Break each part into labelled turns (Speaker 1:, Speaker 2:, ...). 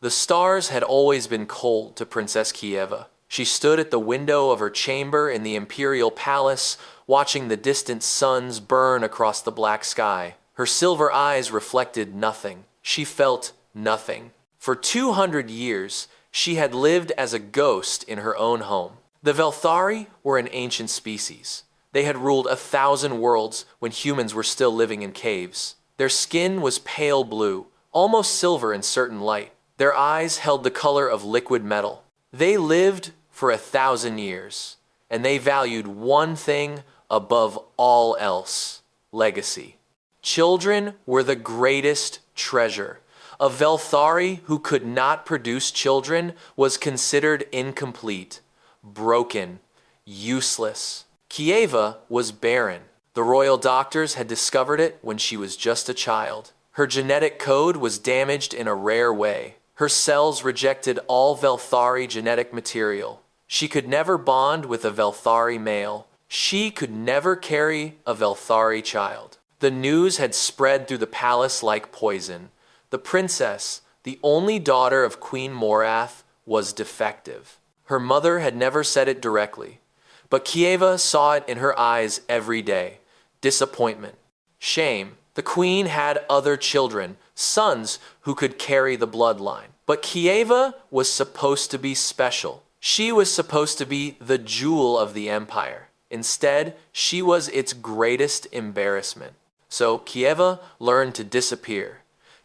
Speaker 1: The stars had always been cold to Princess Kieva. She stood at the window of her chamber in the imperial palace, watching the distant suns burn across the black sky. Her silver eyes reflected nothing. She felt nothing. For 200 years, she had lived as a ghost in her own home. The Velthari were an ancient species. They had ruled 1,000 worlds when humans were still living in caves. Their skin was pale blue, almost silver in certain light. Their eyes held the color of liquid metal. They lived for 1,000 years, and they valued one thing above all else: legacy. Children were the greatest treasure. A Velthari who could not produce children was considered incomplete, broken, useless. Kieva was barren. The royal doctors had discovered it when she was just a child. Her genetic code was damaged in a rare way. Her cells rejected all Velthari genetic material. She could never bond with a Velthari male. She could never carry a Velthari child. The news had spread through the palace like poison. The princess, the only daughter of Queen Morath, was defective. Her mother had never said it directly, but Kieva saw it in her eyes every day. Disappointment. Shame. The queen had other children, sons who could carry the bloodline. But Kieva was supposed to be special. She was supposed to be the jewel of the empire. Instead, she was its greatest embarrassment. So Kieva learned to disappear.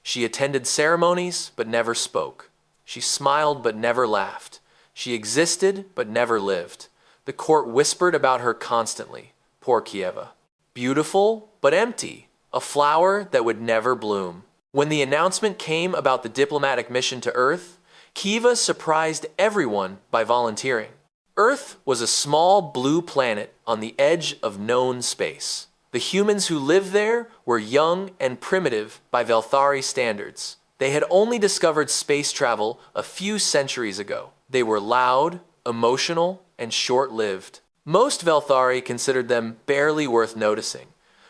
Speaker 1: She attended ceremonies but never spoke. She smiled but never laughed. She existed but never lived. The court whispered about her constantly. Poor Kieva. Beautiful but empty. A flower that would never bloom. When the announcement came about the diplomatic mission to Earth, Kieva surprised everyone by volunteering. Earth was a small blue planet on the edge of known space. The humans who lived there were young and primitive by Velthari standards. They had only discovered space travel a few centuries ago. They were loud, emotional, and short-lived. Most Velthari considered them barely worth noticing.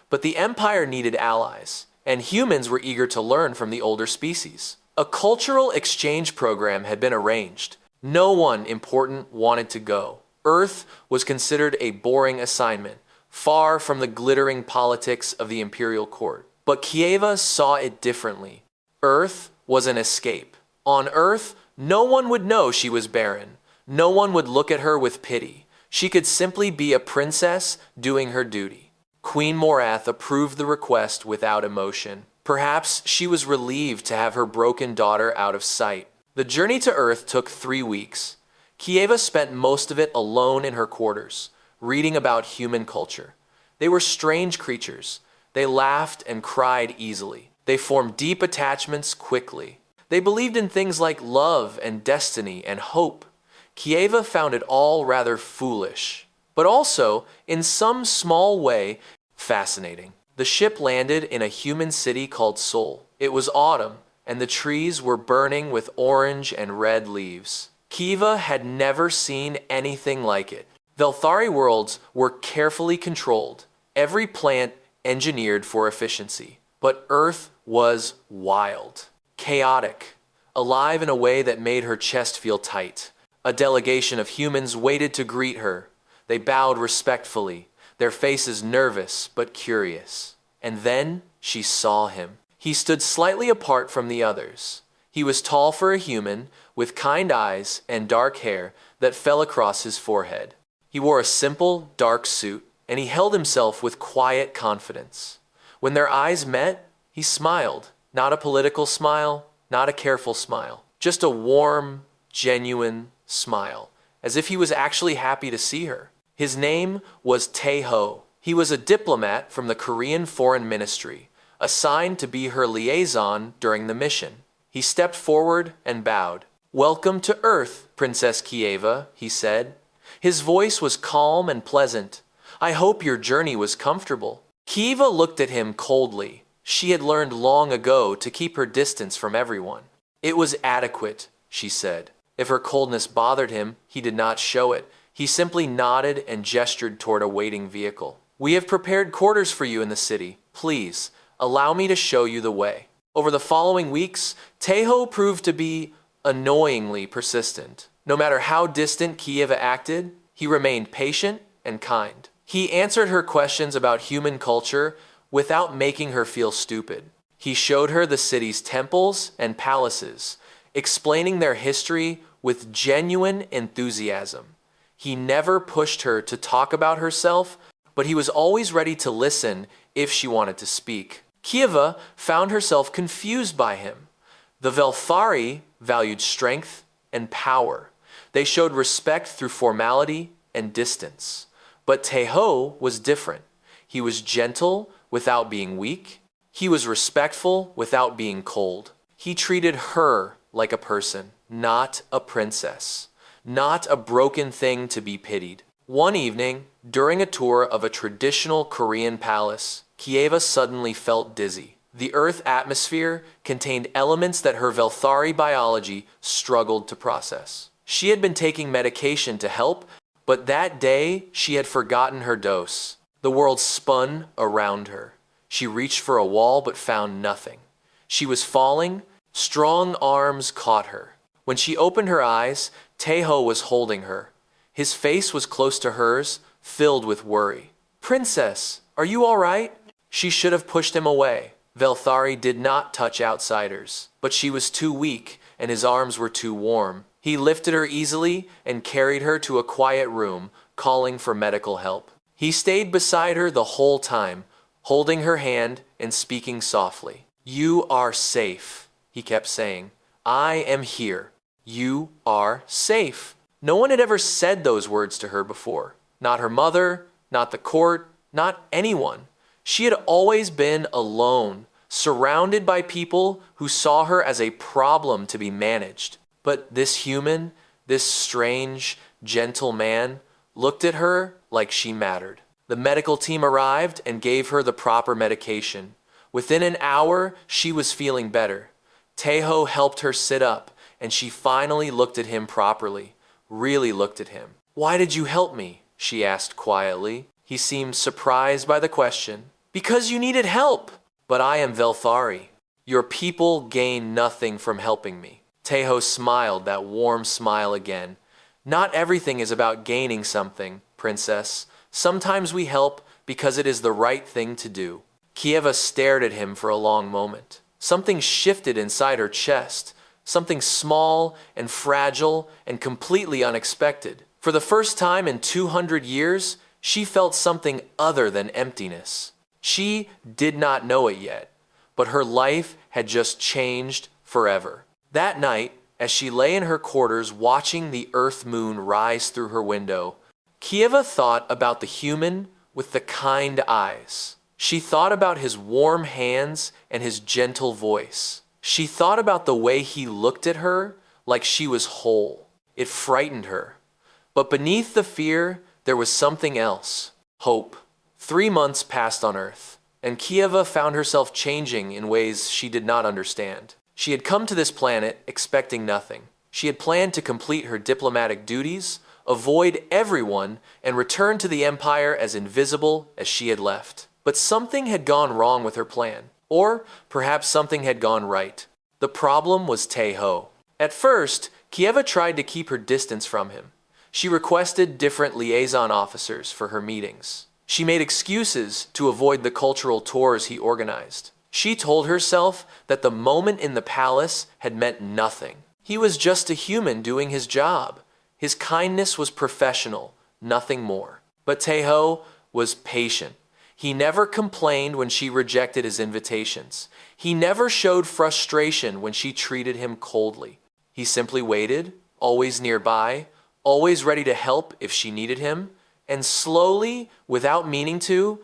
Speaker 1: But the Empire needed allies, and humans were eager to learn from the older species. A cultural exchange program had been arranged. No one important wanted to go. Earth was considered a boring assignment, far from the glittering politics of the imperial court. But Kieva saw it differently. Earth was an escape. On Earth, no one would know she was barren. No one would look at her with pity. She could simply be a princess doing her duty. Queen Morath approved the request without emotion. Perhaps she was relieved to have her broken daughter out of sight. The journey to Earth took 3 weeks. Kieva spent most of it alone in her quarters, reading about human culture. They were strange creatures. They laughed and cried easily. They formed deep attachments quickly. They believed in things like love and destiny and hope. Kieva found it all rather foolish, but also, in some small way, fascinating. The ship landed in a human city called Sol. It was autumn, and the trees were burning with orange and red leaves. Kieva had never seen anything like it. Velthari worlds were carefully controlled, every plant engineered for efficiency. But Earth was wild, chaotic, alive in a way that made her chest feel tight. A delegation of humans waited to greet her. They bowed respectfully, their faces nervous but curious. And then she saw him. He stood slightly apart from the others. He was tall for a human, with kind eyes and dark hair that fell across his forehead. He wore a simple, dark suit, and he held himself with quiet confidence. When their eyes met, he smiled. Not a political smile, not a careful smile. Just a warm, genuine smile, as if he was actually happy to see her. His name was Tae-ho. He was a diplomat from the Korean Foreign Ministry, assigned to be her liaison during the mission. He stepped forward and bowed. "Welcome to Earth, Princess Kieva," he said. His voice was calm and pleasant. "I hope your journey was comfortable." Kieva looked at him coldly. She had learned long ago to keep her distance from everyone. "It was adequate," she said. If her coldness bothered him, he did not show it. He simply nodded and gestured toward a waiting vehicle. "We have prepared quarters for you in the city. Please, allow me to show you the way." Over the following weeks, Tae-ho proved to be annoyingly persistent. No matter how distant Kieva acted, he remained patient and kind. He answered her questions about human culture without making her feel stupid. He showed her the city's temples and palaces, explaining their history with genuine enthusiasm. He never pushed her to talk about herself, but he was always ready to listen if she wanted to speak. Kieva found herself confused by him. The Velthari valued strength and power. They showed respect through formality and distance. But Teho was different. He was gentle without being weak. He was respectful without being cold. He treated her like a person, not a princess, not a broken thing to be pitied. One evening, during a tour of a traditional Korean palace, Kieva suddenly felt dizzy. The Earth atmosphere contained elements that her Velthari biology struggled to process. She had been taking medication to help, but that day she had forgotten her dose. The world spun around her. She reached for a wall but found nothing. She was falling. Strong arms caught her. When she opened her eyes, Teho was holding her. His face was close to hers, filled with worry. "Princess, are you all right?" She should have pushed him away. Velthari did not touch outsiders, but she was too weak and his arms were too warm. He lifted her easily and carried her to a quiet room, calling for medical help. He stayed beside her the whole time, holding her hand and speaking softly. "You are safe," he kept saying. "I am here. You are safe." No one had ever said those words to her before. Not her mother, not the court, not anyone. She had always been alone, surrounded by people who saw her as a problem to be managed. But this human, this strange, gentle man, looked at her like she mattered. The medical team arrived and gave her the proper medication. Within an hour, she was feeling better. Teho helped her sit up, and she finally looked at him properly, really looked at him. "Why did you help me?" she asked quietly. He seemed surprised by the question. "Because you needed help." "But I am Velthari. Your people gain nothing from helping me." Teho smiled, that warm smile again. "Not everything is about gaining something, princess. Sometimes we help because it is the right thing to do." Kieva stared at him for a long moment. Something shifted inside her chest, something small and fragile and completely unexpected. For the first time in 200 years, she felt something other than emptiness. She did not know it yet, but her life had just changed forever. That night, as she lay in her quarters watching the Earth-moon rise through her window, Kieva thought about the human with the kind eyes. She thought about his warm hands and his gentle voice. She thought about the way he looked at her like she was whole. It frightened her. But beneath the fear, there was something else. Hope. 3 months passed on Earth, and Kieva found herself changing in ways she did not understand. She had come to this planet expecting nothing. She had planned to complete her diplomatic duties, avoid everyone, and return to the Empire as invisible as she had left. But something had gone wrong with her plan. Or perhaps something had gone right. The problem was Teho. At first, Kieva tried to keep her distance from him. She requested different liaison officers for her meetings. She made excuses to avoid the cultural tours he organized. She told herself that the moment in the palace had meant nothing. He was just a human doing his job. His kindness was professional, nothing more. But Teho was patient. He never complained when she rejected his invitations. He never showed frustration when she treated him coldly. He simply waited, always nearby, always ready to help if she needed him, and slowly, without meaning to,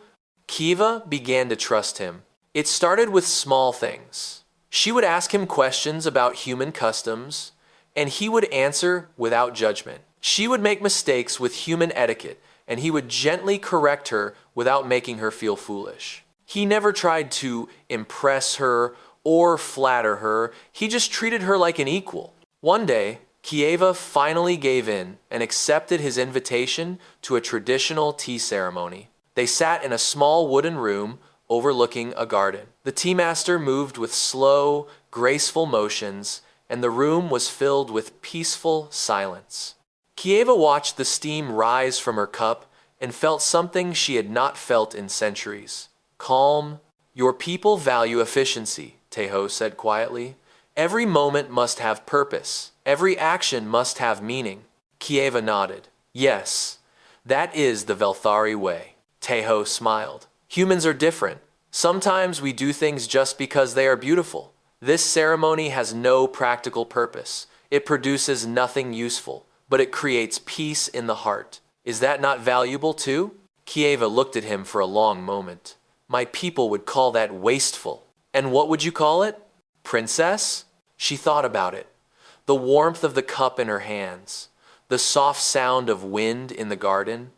Speaker 1: Kieva began to trust him. It started with small things. She would ask him questions about human customs, and he would answer without judgment. She would make mistakes with human etiquette, and he would gently correct her without making her feel foolish. He never tried to impress her or flatter her. He just treated her like an equal. One day, Kieva finally gave in and accepted his invitation to a traditional tea ceremony. They sat in a small wooden room overlooking a garden. The tea master moved with slow, graceful motions, and the room was filled with peaceful silence. Kieva watched the steam rise from her cup and felt something she had not felt in centuries. Calm. Your people value efficiency, Teho said quietly. Every moment must have purpose. Every action must have meaning. Kieva nodded. Yes, that is the Velthari way. Teho smiled. Humans are different. Sometimes we do things just because they are beautiful. This ceremony has no practical purpose. It produces nothing useful, but it creates peace in the heart. Is that not valuable too? Kieva looked at him for a long moment. My people would call that wasteful. And what would you call it? Princess? She thought about it. The warmth of the cup in her hands, the soft sound of wind in the garden,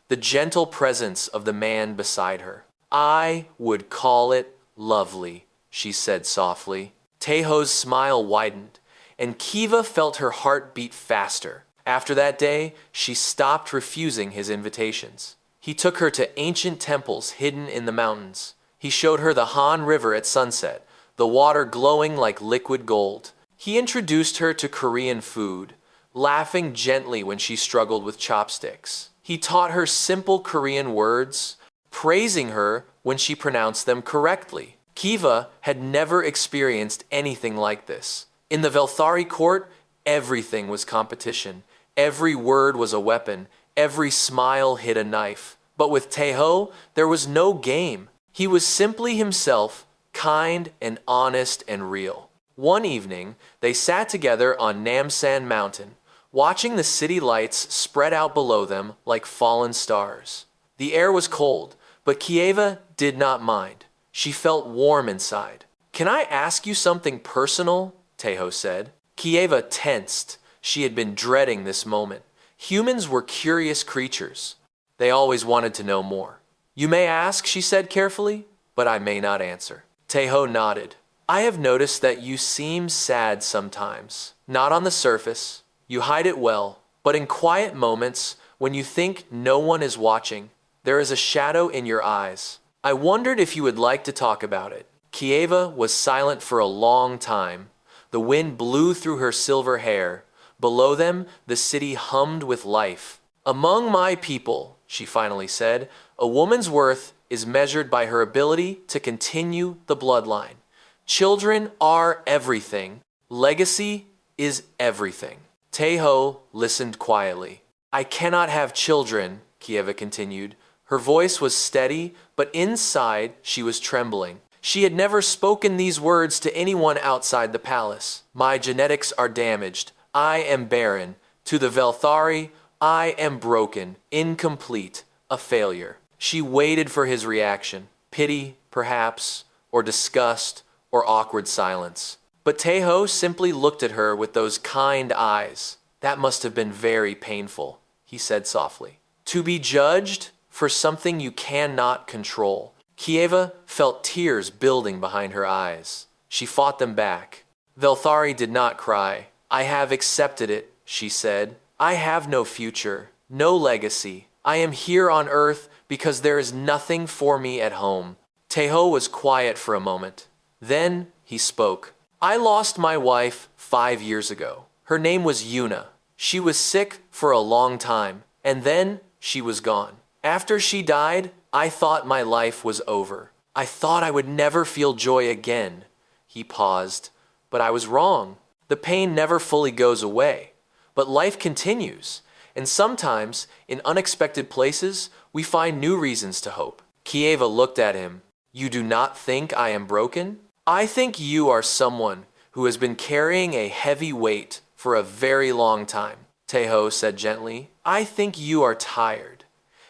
Speaker 1: the gentle presence of the man beside her. I would call it lovely, she said softly. Teho's smile widened, and Kiva felt her heart beat faster. After that day, she stopped refusing his invitations. He took her to ancient temples hidden in the mountains. He showed her the Han River at sunset, the water glowing like liquid gold. He introduced her to Korean food, laughing gently when she struggled with chopsticks. He taught her simple Korean words, praising her when she pronounced them correctly. Kiva had never experienced anything like this. In the Velthari court, everything was competition. Every word was a weapon. Every smile hid a knife. But with Teho, there was no game. He was simply himself, kind and honest and real. One evening, they sat together on Namsan Mountain, watching the city lights spread out below them like fallen stars. The air was cold, but Kieva did not mind. She felt warm inside. Can I ask you something personal? Teho said. Kieva tensed. She had been dreading this moment. Humans were curious creatures. They always wanted to know more. You may ask, she said carefully, but I may not answer. Teho nodded. I have noticed that you seem sad sometimes. Not on the surface. You hide it well. But in quiet moments, when you think no one is watching, there is a shadow in your eyes. I wondered if you would like to talk about it. Kieva was silent for a long time. The wind blew through her silver hair. Below them, the city hummed with life. Among my people, she finally said, a woman's worth is measured by her ability to continue the bloodline. Children are everything. Legacy is everything. Teho listened quietly. I cannot have children, Kieva continued. Her voice was steady, but inside she was trembling. She had never spoken these words to anyone outside the palace. My genetics are damaged. I am barren. To the Velthari, I am broken, incomplete, a failure. She waited for his reaction. Pity, perhaps, or disgust, or awkward silence. But Teho simply looked at her with those kind eyes. That must have been very painful, he said softly. To be judged for something you cannot control. Kieva felt tears building behind her eyes. She fought them back. Velthari did not cry. I have accepted it, she said. I have no future, no legacy. I am here on Earth because there is nothing for me at home. Teho was quiet for a moment. Then he spoke. I lost my wife 5 years ago. Her name was Yuna. She was sick for a long time, and then she was gone. After she died, I thought my life was over. I thought I would never feel joy again. He paused, but I was wrong. The pain never fully goes away, but life continues, and sometimes, in unexpected places, we find new reasons to hope. Kieva looked at him. You do not think I am broken? I think you are someone who has been carrying a heavy weight for a very long time, Teho said gently. I think you are tired.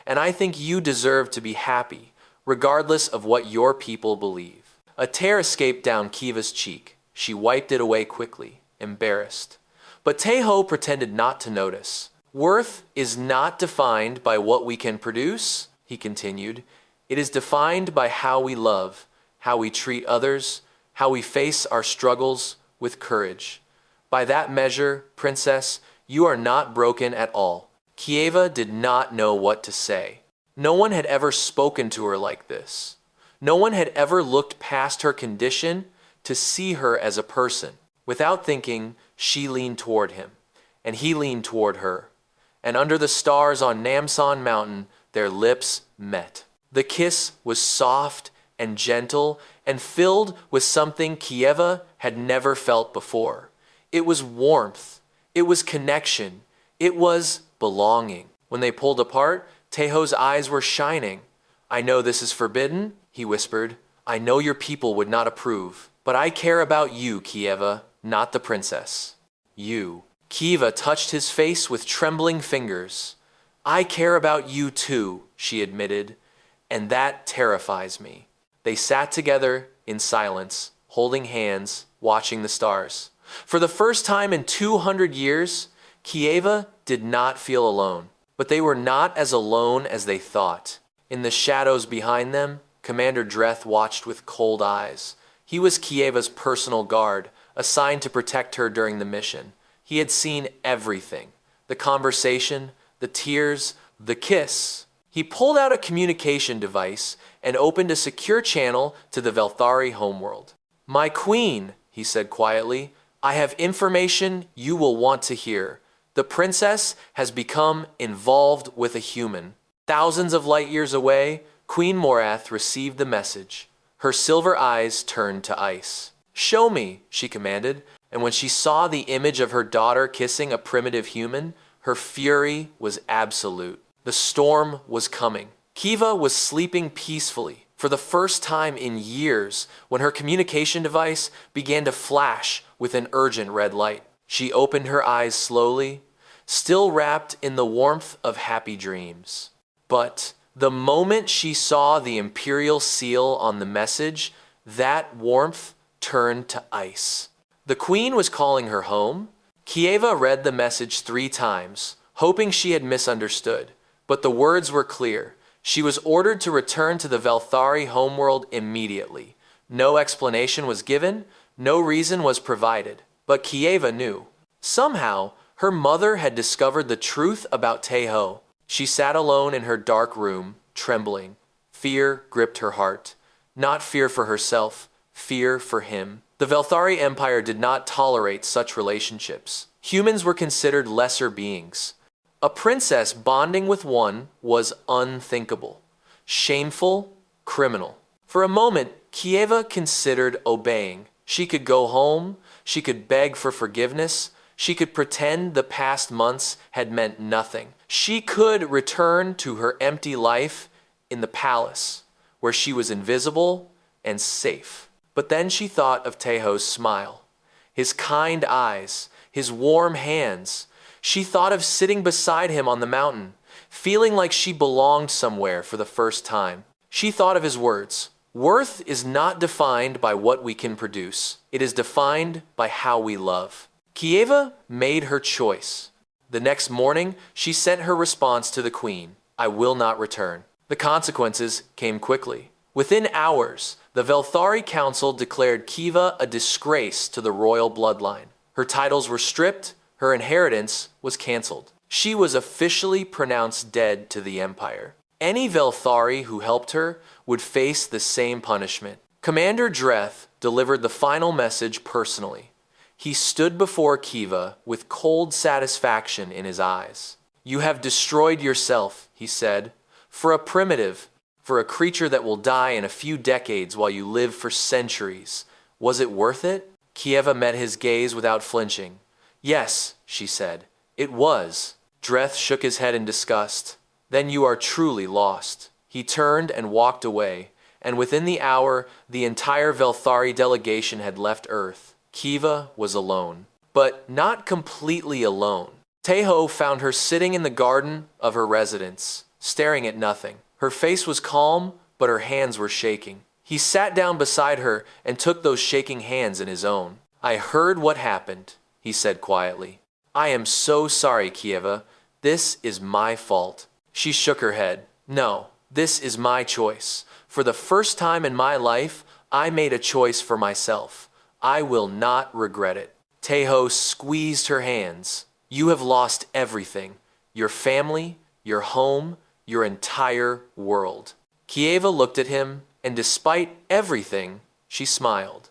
Speaker 1: And I think you deserve to be happy, regardless of what your people believe. A tear escaped down Kiva's cheek. She wiped it away quickly, embarrassed. But Teho pretended not to notice. Worth is not defined by what we can produce, he continued. It is defined by how we love, how we treat others, how we face our struggles with courage. By that measure, Princess, you are not broken at all. Kieva did not know what to say. No one had ever spoken to her like this. No one had ever looked past her condition to see her as a person. Without thinking, she leaned toward him, and he leaned toward her. And under the stars on Namsan Mountain, their lips met. The kiss was soft and gentle and filled with something Kieva had never felt before. It was warmth. It was connection. It was belonging. When they pulled apart, Teho's eyes were shining. "I know this is forbidden," he whispered. "I know your people would not approve. But I care about you, Kieva, not the princess. You." Kieva touched his face with trembling fingers. "I care about you too," she admitted, "and that terrifies me." They sat together in silence, holding hands, watching the stars. For the first time in 200 years, Kieva did not feel alone. But they were not as alone as they thought. In the shadows behind them, Commander Dreth watched with cold eyes. He was Kieva's personal guard, assigned to protect her during the mission. He had seen everything. The conversation, the tears, the kiss. He pulled out a communication device and opened a secure channel to the Velthari homeworld. "My queen," he said quietly, "I have information you will want to hear. The princess has become involved with a human." Thousands of light years away, Queen Morath received the message. Her silver eyes turned to ice. "Show me," she commanded, and when she saw the image of her daughter kissing a primitive human, her fury was absolute. The storm was coming. Kiva was sleeping peacefully for the first time in years when her communication device began to flash with an urgent red light. She opened her eyes slowly, still wrapped in the warmth of happy dreams. But the moment she saw the imperial seal on the message, that warmth turned to ice. The queen was calling her home. Kieva read the message 3 times, hoping she had misunderstood. But the words were clear. She was ordered to return to the Velthari homeworld immediately. No explanation was given, no reason was provided. But Kieva knew. Somehow, her mother had discovered the truth about Teho. She sat alone in her dark room, trembling. Fear gripped her heart. Not fear for herself, fear for him. The Velthari Empire did not tolerate such relationships. Humans were considered lesser beings. A princess bonding with one was unthinkable, shameful, criminal. For a moment, Kieva considered obeying. She could go home, she could beg for forgiveness, she could pretend the past months had meant nothing. She could return to her empty life in the palace, where she was invisible and safe. But then she thought of Teho's smile, his kind eyes, his warm hands. She thought of sitting beside him on the mountain, feeling like she belonged somewhere for the first time. She thought of his words. "Worth is not defined by what we can produce. It is defined by how we love." Kieva made her choice. The next morning, she sent her response to the queen. "I will not return." The consequences came quickly. Within hours, the Velthari Council declared Kieva a disgrace to the royal bloodline. Her titles were stripped, her inheritance was cancelled. She was officially pronounced dead to the Empire. Any Velthari who helped her would face the same punishment. Commander Dreth delivered the final message personally. He stood before Kieva with cold satisfaction in his eyes. "You have destroyed yourself," he said. "For a primitive, for a creature that will die in a few decades while you live for centuries. Was it worth it?" Kieva met his gaze without flinching. "Yes," she said, "it was." Dreth shook his head in disgust. "Then you are truly lost." He turned and walked away, and within the hour, the entire Velthari delegation had left Earth. Kieva was alone, but not completely alone. Teho found her sitting in the garden of her residence, staring at nothing. Her face was calm, but her hands were shaking. He sat down beside her and took those shaking hands in his own. "I heard what happened," he said quietly. "I am so sorry, Kieva. This is my fault." She shook her head. "No, this is my choice. For the first time in my life, I made a choice for myself. I will not regret it." Teho squeezed her hands. "You have lost everything. Your family, your home, your entire world." Kieva looked at him, and despite everything, she smiled.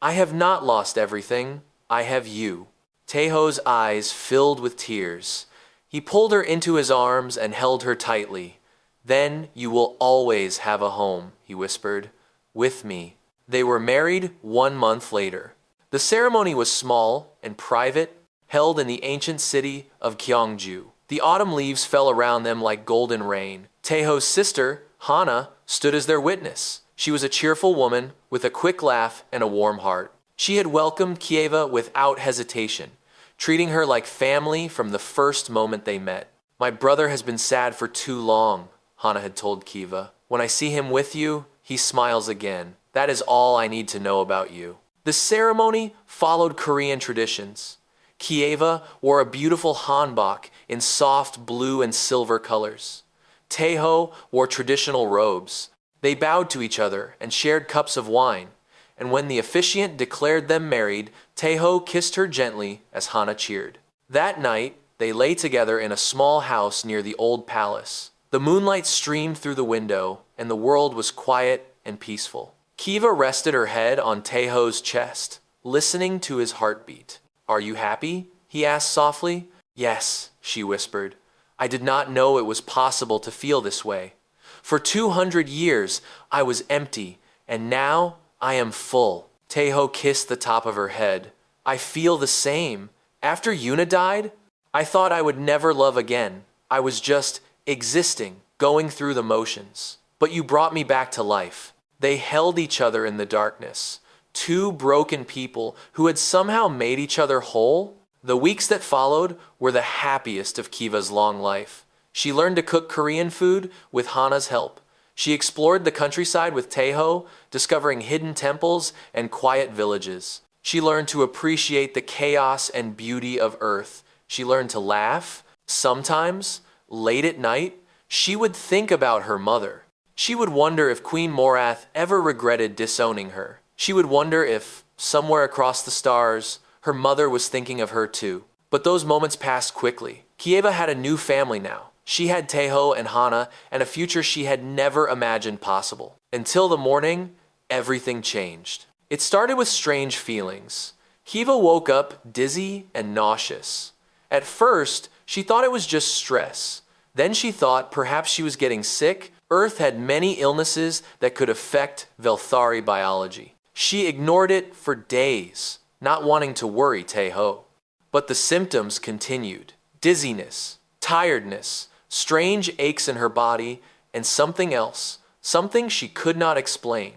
Speaker 1: "I have not lost everything. I have you." Taeho's eyes filled with tears. He pulled her into his arms and held her tightly. "Then you will always have a home," he whispered, "with me." They were married 1 month later. The ceremony was small and private, held in the ancient city of Gyeongju. The autumn leaves fell around them like golden rain. Taeho's sister, Hana, stood as their witness. She was a cheerful woman with a quick laugh and a warm heart. She had welcomed Kieva without hesitation, treating her like family from the first moment they met. "My brother has been sad for too long," Hana had told Kieva. "When I see him with you, he smiles again. That is all I need to know about you." The ceremony followed Korean traditions. Kieva wore a beautiful hanbok in soft blue and silver colors. Taeho wore traditional robes. They bowed to each other and shared cups of wine, and when the officiant declared them married, Taeho kissed her gently as Hana cheered. That night, they lay together in a small house near the old palace. The moonlight streamed through the window, and the world was quiet and peaceful. Kieva rested her head on Taeho's chest, listening to his heartbeat. "Are you happy?" he asked softly. "Yes," she whispered. "I did not know it was possible to feel this way. For 200 years, I was empty, and now I am full." Taeho kissed the top of her head. "I feel the same. After Yuna died, I thought I would never love again. I was just existing, going through the motions. But you brought me back to life." They held each other in the darkness, two broken people who had somehow made each other whole. The weeks that followed were the happiest of Kieva's long life. She learned to cook Korean food with Hana's help. She explored the countryside with Taeho, discovering hidden temples and quiet villages. She learned to appreciate the chaos and beauty of Earth. She learned to laugh. Sometimes, late at night, she would think about her mother. She would wonder if Queen Morath ever regretted disowning her. She would wonder if, somewhere across the stars, her mother was thinking of her too. But those moments passed quickly. Kieva had a new family now. She had Taeho and Hana and a future she had never imagined possible. Until the morning, everything changed. It started with strange feelings. Kieva woke up dizzy and nauseous. At first, she thought it was just stress. Then she thought perhaps she was getting sick. Earth had many illnesses that could affect Velthari biology. She ignored it for days, not wanting to worry Taeho. But the symptoms continued. Dizziness, tiredness, strange aches in her body, and something else, something she could not explain.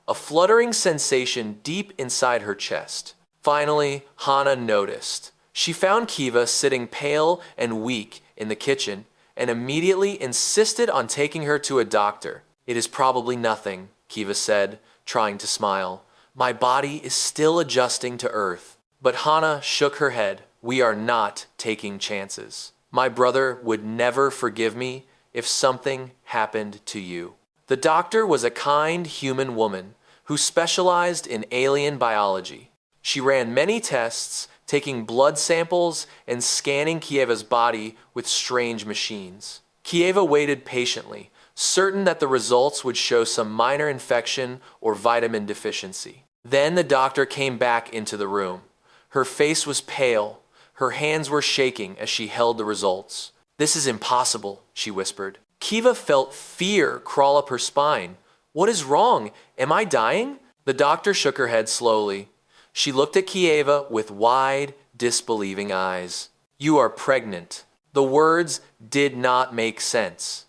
Speaker 1: A fluttering sensation deep inside her chest. Finally, Hana noticed. She found Kieva sitting pale and weak in the kitchen, and immediately insisted on taking her to a doctor. "It is probably nothing," Kieva said, trying to smile. "My body is still adjusting to Earth." But Hana shook her head. "We are not taking chances. My brother would never forgive me if something happened to you." The doctor was a kind human woman who specialized in alien biology. She ran many tests, taking blood samples and scanning Kieva's body with strange machines. Kieva waited patiently, certain that the results would show some minor infection or vitamin deficiency. Then the doctor came back into the room. Her face was pale. Her hands were shaking as she held the results. "This is impossible," she whispered. Kieva felt fear crawl up her spine. "What is wrong? Am I dying?" The doctor shook her head slowly. She looked at Kieva with wide, disbelieving eyes. "You are pregnant." The words did not make sense.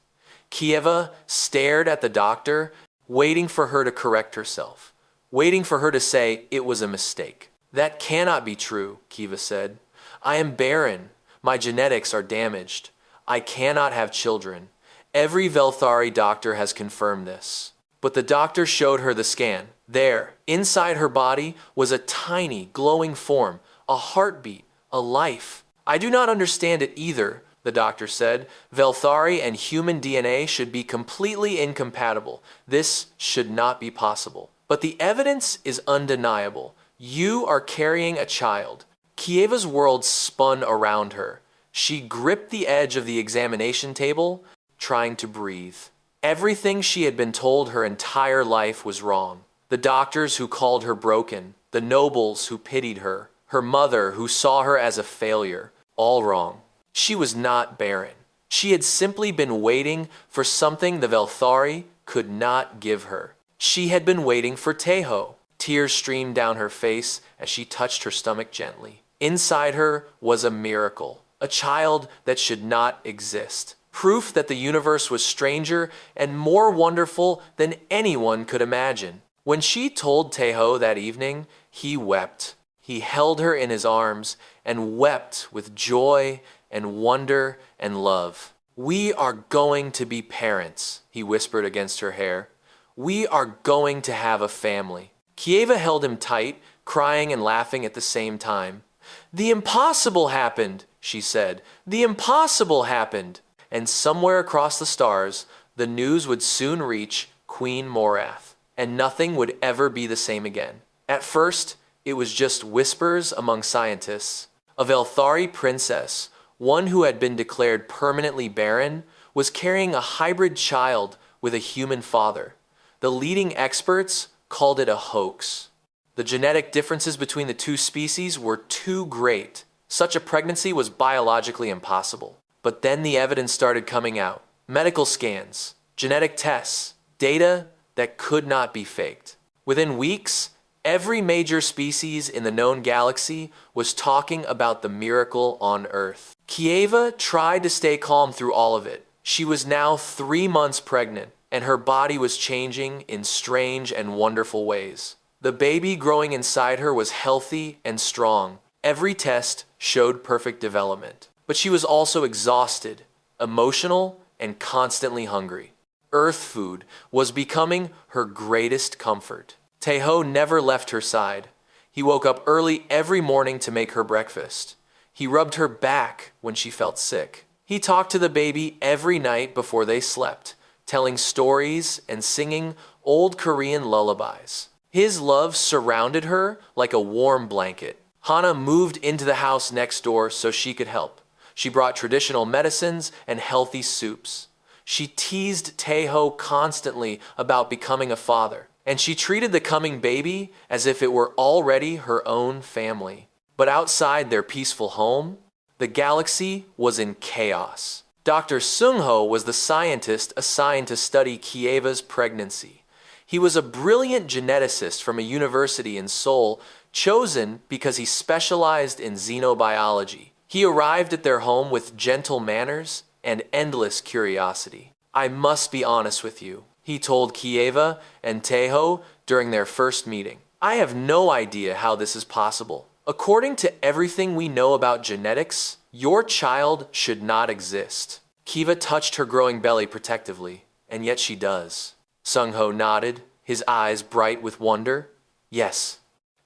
Speaker 1: Kieva stared at the doctor, waiting for her to correct herself, waiting for her to say it was a mistake. "That cannot be true," Kieva said. "I am barren. My genetics are damaged. I cannot have children. Every Velthari doctor has confirmed this." But the doctor showed her the scan. There, inside her body, was a tiny, glowing form, a heartbeat, a life. "I do not understand it either," the doctor said. "Velthari and human DNA should be completely incompatible. This should not be possible. But the evidence is undeniable. You are carrying a child." Kieva's world spun around her. She gripped the edge of the examination table, trying to breathe. Everything she had been told her entire life was wrong. The doctors who called her broken, the nobles who pitied her, her mother who saw her as a failure. All wrong. She was not barren. She had simply been waiting for something the Velthari could not give her. She had been waiting for Teho. Tears streamed down her face as she touched her stomach gently. Inside her was a miracle, a child that should not exist. Proof that the universe was stranger and more wonderful than anyone could imagine. When she told Teho that evening, he wept. He held her in his arms and wept with joy and wonder and love. "We are going to be parents," he whispered against her hair. "We are going to have a family." Kieva held him tight, crying and laughing at the same time. "The impossible happened," she said. "The impossible happened." And somewhere across the stars, the news would soon reach Queen Morath, and nothing would ever be the same again. At first, it was just whispers among scientists. A Velthari princess, one who had been declared permanently barren, was carrying a hybrid child with a human father. The leading experts called it a hoax. The genetic differences between the two species were too great. Such a pregnancy was biologically impossible. But then the evidence started coming out. Medical scans, genetic tests, data that could not be faked. Within weeks, every major species in the known galaxy was talking about the miracle on Earth. Kieva tried to stay calm through all of it. She was now 3 months pregnant, and her body was changing in strange and wonderful ways. The baby growing inside her was healthy and strong. Every test showed perfect development. But she was also exhausted, emotional, and constantly hungry. Earth food was becoming her greatest comfort. Teho never left her side. He woke up early every morning to make her breakfast. He rubbed her back when she felt sick. He talked to the baby every night before they slept, telling stories and singing old Korean lullabies. His love surrounded her like a warm blanket. Hana moved into the house next door so she could help. She brought traditional medicines and healthy soups. She teased Teho constantly about becoming a father, and she treated the coming baby as if it were already her own family. But outside their peaceful home, the galaxy was in chaos. Dr. Sungho was the scientist assigned to study Kieva's pregnancy. He was a brilliant geneticist from a university in Seoul, chosen because he specialized in xenobiology. He arrived at their home with gentle manners and endless curiosity. "I must be honest with you," he told Kieva and Teho during their first meeting. "I have no idea how this is possible. According to everything we know about genetics, your child should not exist." Kieva touched her growing belly protectively, and yet she does. Sungho nodded, his eyes bright with wonder. "Yes.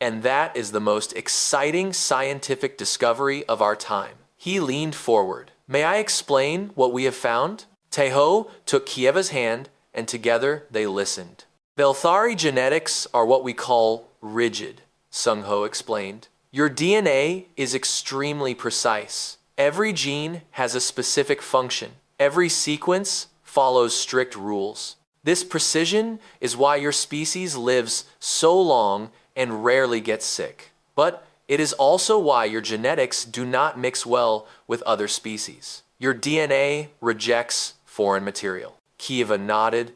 Speaker 1: And that is the most exciting scientific discovery of our time." He leaned forward. "May I explain what we have found?" Teho took Kieva's hand, and together they listened. "Velthari genetics are what we call rigid," Sungho explained. "Your DNA is extremely precise. Every gene has a specific function. Every sequence follows strict rules. This precision is why your species lives so long and rarely gets sick. But it is also why your genetics do not mix well with other species. Your DNA rejects foreign material." Kieva nodded.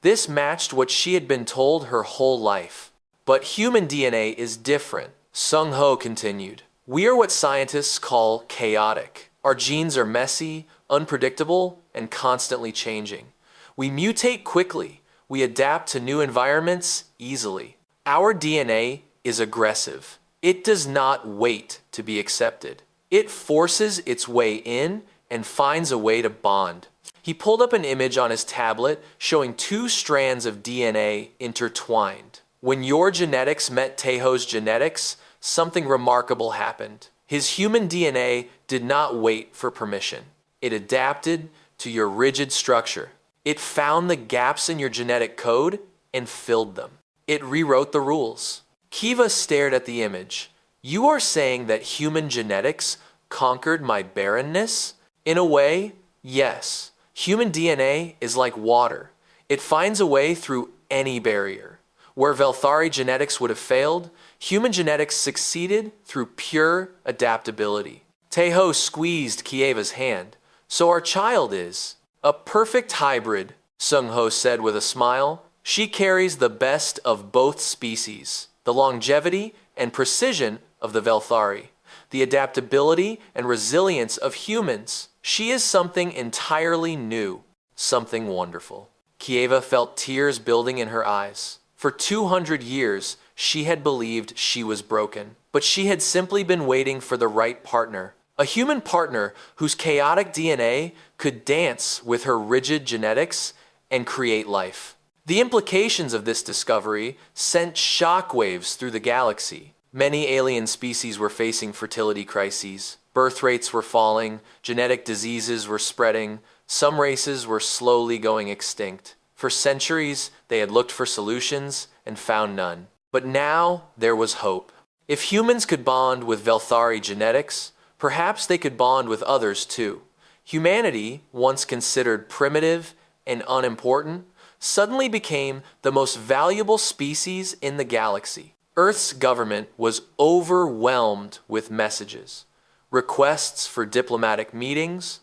Speaker 1: This matched what she had been told her whole life. "But human DNA is different," Sungho continued. "We are what scientists call chaotic. Our genes are messy, unpredictable, and constantly changing. We mutate quickly. We adapt to new environments easily. Our DNA is aggressive. It does not wait to be accepted. It forces its way in and finds a way to bond." He pulled up an image on his tablet showing 2 strands of DNA intertwined. When your genetics met Teho's genetics, something remarkable happened. His human DNA did not wait for permission. It adapted to your rigid structure. It found the gaps in your genetic code and filled them. It rewrote the rules. Kieva stared at the image. "You are saying that human genetics conquered my barrenness?" "In a way, yes. Human DNA is like water. It finds a way through any barrier. Where Velthari genetics would have failed, Human genetics succeeded through pure adaptability. Taeho squeezed Kieva's hand. So our child is a perfect hybrid, Sung-ho said with a smile. She carries the best of both species, the longevity and precision of the Velthari, the adaptability and resilience of humans. She is something entirely new, something wonderful. Kieva felt tears building in her eyes. For 200 years, she had believed she was broken, but she had simply been waiting for the right partner. A human partner whose chaotic DNA could dance with her rigid genetics and create life. The implications of this discovery sent shockwaves through the galaxy. Many alien species were facing fertility crises. Birth rates were falling, genetic diseases were spreading, some races were slowly going extinct. For centuries, they had looked for solutions and found none. But now there was hope. If humans could bond with Velthari genetics, perhaps they could bond with others too. Humanity, once considered primitive and unimportant, suddenly became the most valuable species in the galaxy. Earth's government was overwhelmed with messages, requests for diplomatic meetings,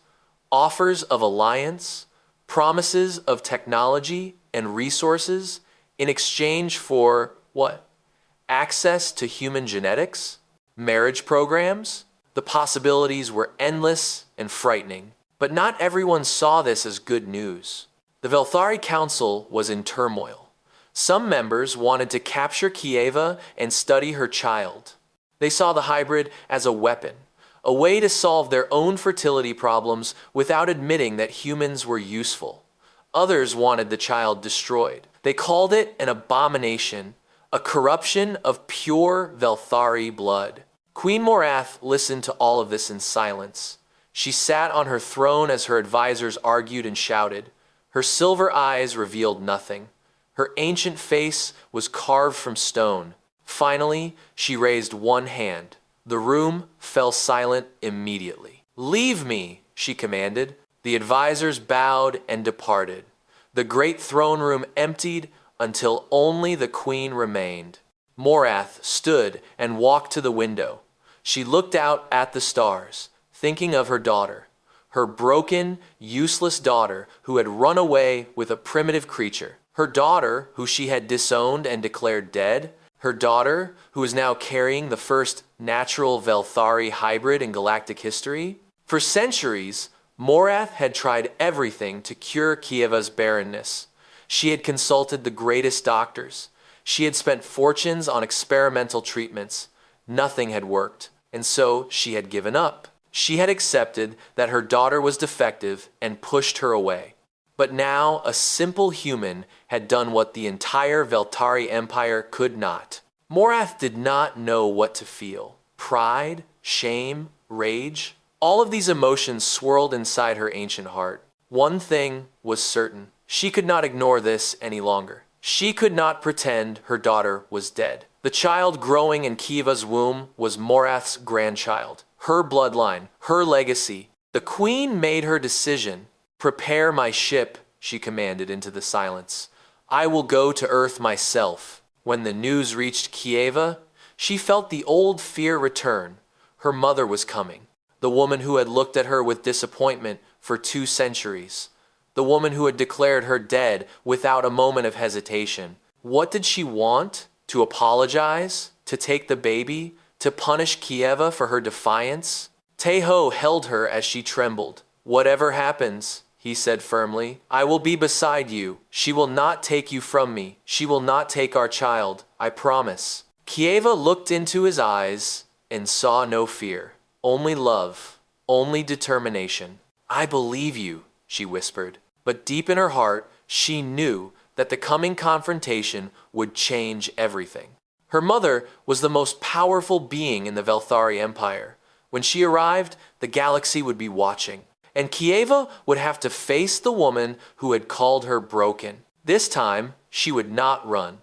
Speaker 1: offers of alliance, promises of technology and resources in exchange for what? Access to human genetics? Marriage programs? The possibilities were endless and frightening, but not everyone saw this as good news. The Velthari Council was in turmoil. Some members wanted to capture Kieva and study her child. They saw the hybrid as a weapon, a way to solve their own fertility problems without admitting that humans were useful. Others wanted the child destroyed. They called it an abomination, a corruption of pure Velthari blood. Queen Morath listened to all of this in silence. She sat on her throne as her advisors argued and shouted. Her silver eyes revealed nothing. Her ancient face was carved from stone. Finally, she raised one hand. The room fell silent immediately. "Leave me," she commanded. The advisors bowed and departed. The great throne room emptied until only the queen remained. Morath stood and walked to the window. She looked out at the stars, thinking of her daughter, her broken, useless daughter who had run away with a primitive creature. Her daughter, who she had disowned and declared dead. Her daughter, who was now carrying the first natural Velthari hybrid in galactic history. For centuries, Morath had tried everything to cure Kieva's barrenness. She had consulted the greatest doctors. She had spent fortunes on experimental treatments. Nothing had worked, and so she had given up. She had accepted that her daughter was defective and pushed her away. But now a simple human had done what the entire Velthari Empire could not. Morath did not know what to feel. Pride, shame, rage. All of these emotions swirled inside her ancient heart. One thing was certain. She could not ignore this any longer. She could not pretend her daughter was dead. The child growing in Kieva's womb was Morath's grandchild. Her bloodline, her legacy. The queen made her decision. "Prepare my ship," she commanded into the silence. "I will go to Earth myself." When the news reached Kieva, she felt the old fear return. Her mother was coming. The woman who had looked at her with disappointment for 2 centuries. The woman who had declared her dead without a moment of hesitation. What did she want? To apologize? To take the baby? To punish Kieva for her defiance? Taeho held her as she trembled. "Whatever happens," he said firmly, "I will be beside you. She will not take you from me. She will not take our child. I promise." Kieva looked into his eyes and saw no fear. Only love. Only determination. "I believe you," she whispered. But deep in her heart, she knew that the coming confrontation would change everything. Her mother was the most powerful being in the Velthari Empire. When she arrived, the galaxy would be watching. And Kieva would have to face the woman who had called her broken. This time, she would not run.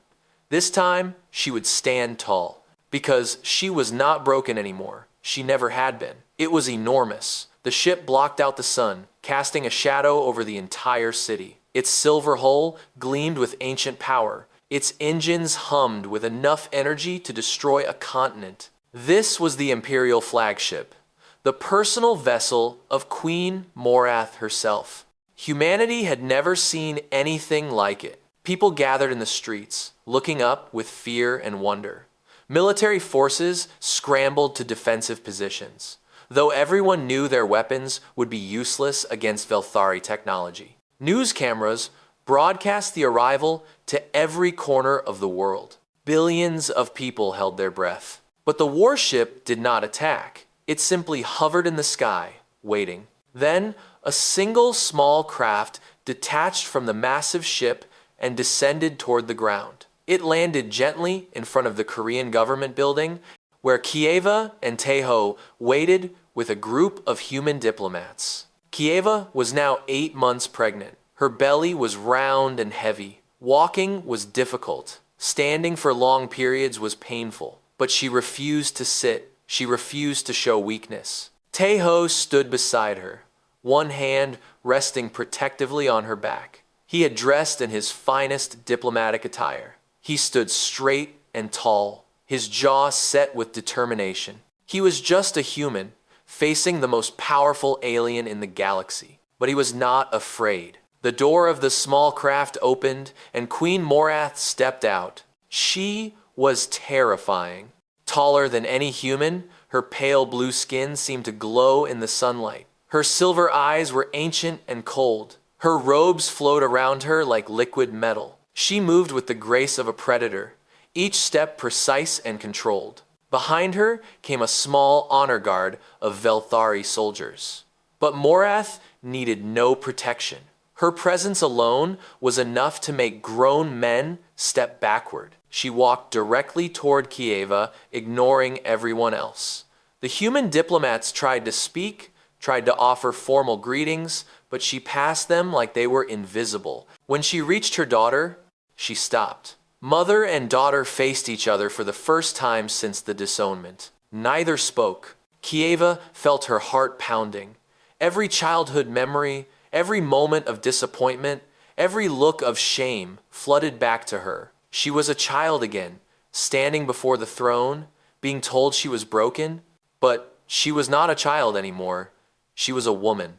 Speaker 1: This time, she would stand tall. Because she was not broken anymore. She never had been. It was enormous. The ship blocked out the sun, casting a shadow over the entire city. Its silver hull gleamed with ancient power. Its engines hummed with enough energy to destroy a continent. This was the Imperial flagship, the personal vessel of Queen Morath herself. Humanity had never seen anything like it. People gathered in the streets, looking up with fear and wonder. Military forces scrambled to defensive positions, though everyone knew their weapons would be useless against Velthari technology. News cameras broadcast the arrival to every corner of the world. Billions of people held their breath. But the warship did not attack. It simply hovered in the sky, waiting. Then, a single small craft detached from the massive ship and descended toward the ground. It landed gently in front of the Korean government building, where Kieva and Taeho waited with a group of human diplomats. Kieva was now 8 months pregnant. Her belly was round and heavy. Walking was difficult. Standing for long periods was painful. But she refused to sit. She refused to show weakness. Taeho stood beside her, one hand resting protectively on her back. He had dressed in his finest diplomatic attire. He stood straight and tall, his jaw set with determination. He was just a human, facing the most powerful alien in the galaxy. But he was not afraid. The door of the small craft opened, and Queen Morath stepped out. She was terrifying. Taller than any human, her pale blue skin seemed to glow in the sunlight. Her silver eyes were ancient and cold. Her robes flowed around her like liquid metal. She moved with the grace of a predator, each step precise and controlled. Behind her came a small honor guard of Velthari soldiers. But Morath needed no protection. Her presence alone was enough to make grown men step backward. She walked directly toward Kieva, ignoring everyone else. The human diplomats tried to speak, tried to offer formal greetings, but she passed them like they were invisible. When she reached her daughter, she stopped. Mother and daughter faced each other for the first time since the disownment. Neither spoke. Kieva felt her heart pounding. Every childhood memory, every moment of disappointment, every look of shame flooded back to her. She was a child again, standing before the throne, being told she was broken. But she was not a child anymore. She was a woman,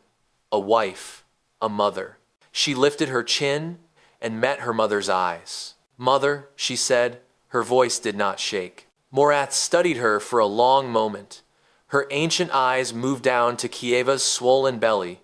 Speaker 1: a wife, a mother. She lifted her chin and met her mother's eyes. "Mother," she said, her voice did not shake. Morath studied her for a long moment. Her ancient eyes moved down to Kieva's swollen belly.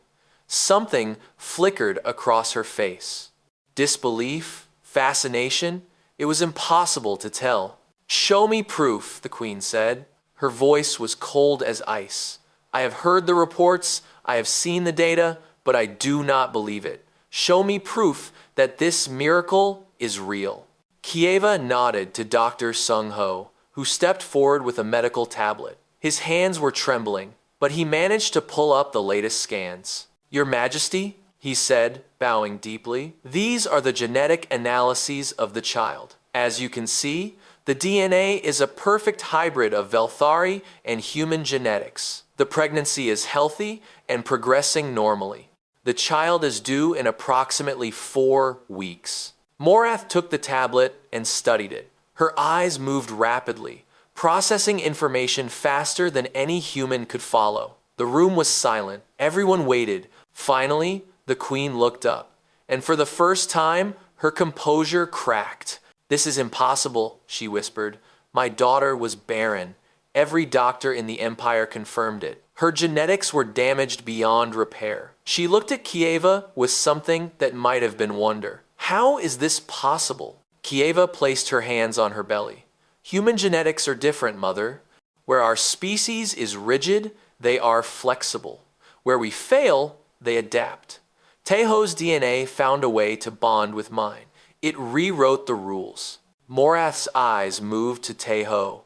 Speaker 1: Something flickered across her face. Disbelief? Fascination? It was impossible to tell. "Show me proof," the queen said. Her voice was cold as ice. "I have heard the reports, I have seen the data, but I do not believe it. Show me proof that this miracle is real." Kieva nodded to Dr. Sung-ho, who stepped forward with a medical tablet. His hands were trembling, but he managed to pull up the latest scans. "Your Majesty," he said, bowing deeply, "these are the genetic analyses of the child. As you can see, the DNA is a perfect hybrid of Velthari and human genetics. The pregnancy is healthy and progressing normally. The child is due in approximately 4 weeks." Morath took the tablet and studied it. Her eyes moved rapidly, processing information faster than any human could follow. The room was silent. Everyone waited. Finally, the queen looked up, and for the first time, her composure cracked. "This is impossible," she whispered. "My daughter was barren. Every doctor in the Empire confirmed it. Her genetics were damaged beyond repair." She looked at Kieva with something that might have been wonder. "How is this possible?" Kieva placed her hands on her belly. "Human genetics are different, Mother. Where our species is rigid, they are flexible. Where we fail, they adapt. Taeho's DNA found a way to bond with mine. It rewrote the rules." Morath's eyes moved to Taeho.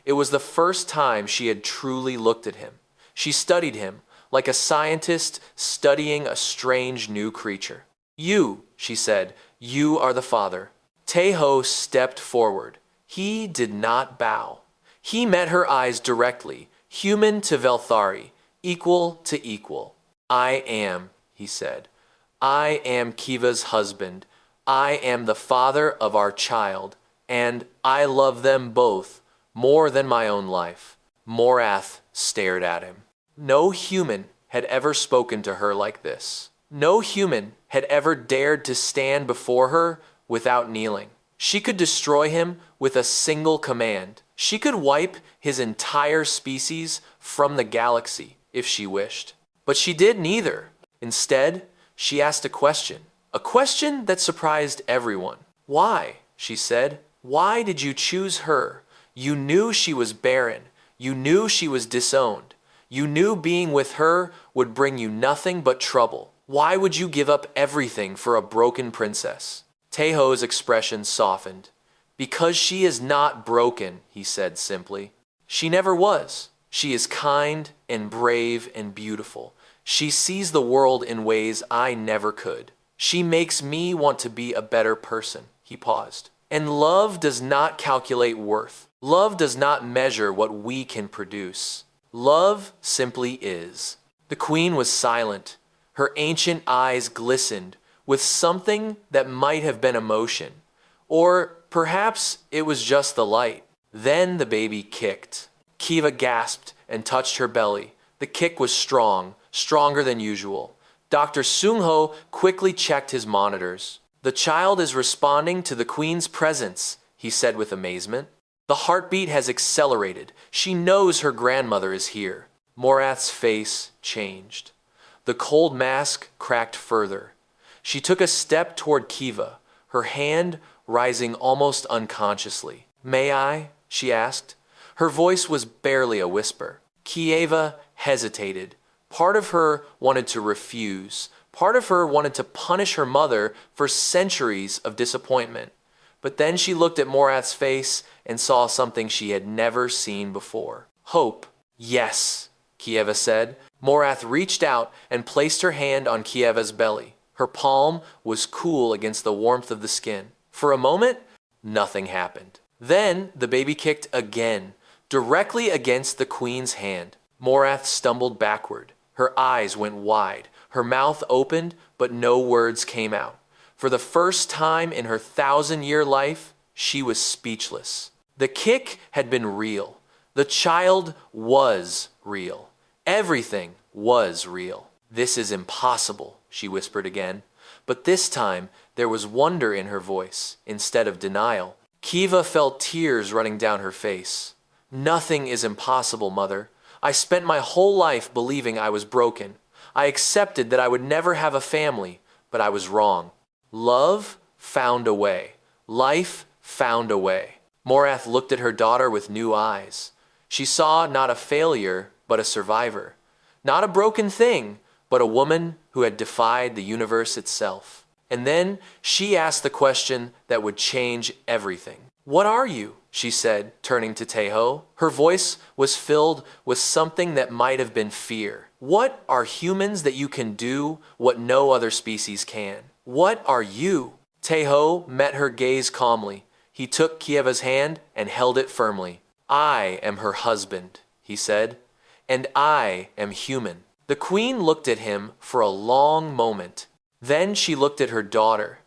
Speaker 1: It was the first time she had truly looked at him. She studied him, like a scientist studying a strange new creature. "You," she said, "you are the father." Taeho stepped forward. He did not bow. He met her eyes directly, human to Velthari, equal to equal. "I am," he said. "I am Kiva's husband. I am the father of our child, and I love them both more than my own life. Morath stared at him. No human had ever spoken to her like this. No human had ever dared to stand before her without kneeling. She could destroy him with a single command. She could wipe his entire species from the galaxy if she wished. But she did neither. Instead, she asked a question that surprised everyone. Why? She said. Why did you choose her? You knew she was barren. You knew she was disowned. You knew being with her would bring you nothing but trouble. Why would you give up everything for a broken princess? Taeho's expression softened. Because she is not broken, he said simply. She never was. She is kind and brave and beautiful. She sees the world in ways I never could. She makes me want to be a better person. He paused. And love does not calculate worth. Love does not measure what we can produce. Love simply is. The queen was silent. Her ancient eyes glistened with something that might have been emotion. Or perhaps it was just the light. Then the baby kicked. Kiva gasped and touched her belly. The kick was strong, stronger than usual. Dr. Sungho quickly checked his monitors. The child is responding to the queen's presence, he said with amazement. The heartbeat has accelerated. She knows her grandmother is here. Morath's face changed. The cold mask cracked further. She took a step toward Kiva, her hand rising almost unconsciously. May I? She asked. Her voice was barely a whisper. Kieva hesitated. Part of her wanted to refuse. Part of her wanted to punish her mother for centuries of disappointment. But then she looked at Morath's face and saw something she had never seen before. Hope. Yes, Kieva said. Morath reached out and placed her hand on Kieva's belly. Her palm was cool against the warmth of the skin. For a moment, nothing happened. Then the baby kicked again, directly against the queen's hand. Morath stumbled backward. Her eyes went wide. Her mouth opened, but no words came out. For the first time in her 1,000-year life, she was speechless. The kick had been real. The child was real. Everything was real. This is impossible, she whispered again. But this time, there was wonder in her voice, instead of denial. Kiva felt tears running down her face. Nothing is impossible, Mother. I spent my whole life believing I was broken. I accepted that I would never have a family, but I was wrong. Love found a way. Life found a way. Morath looked at her daughter with new eyes. She saw not a failure, but a survivor. Not a broken thing, but a woman who had defied the universe itself. And then she asked the question that would change everything. What are you? She said, turning to Taeho. Her voice was filled with something that might have been fear. What are humans that you can do what no other species can? What are you? Taeho met her gaze calmly. He took Kieva's hand and held it firmly. I am her husband, he said, and I am human. The queen looked at him for a long moment. Then she looked at her daughter.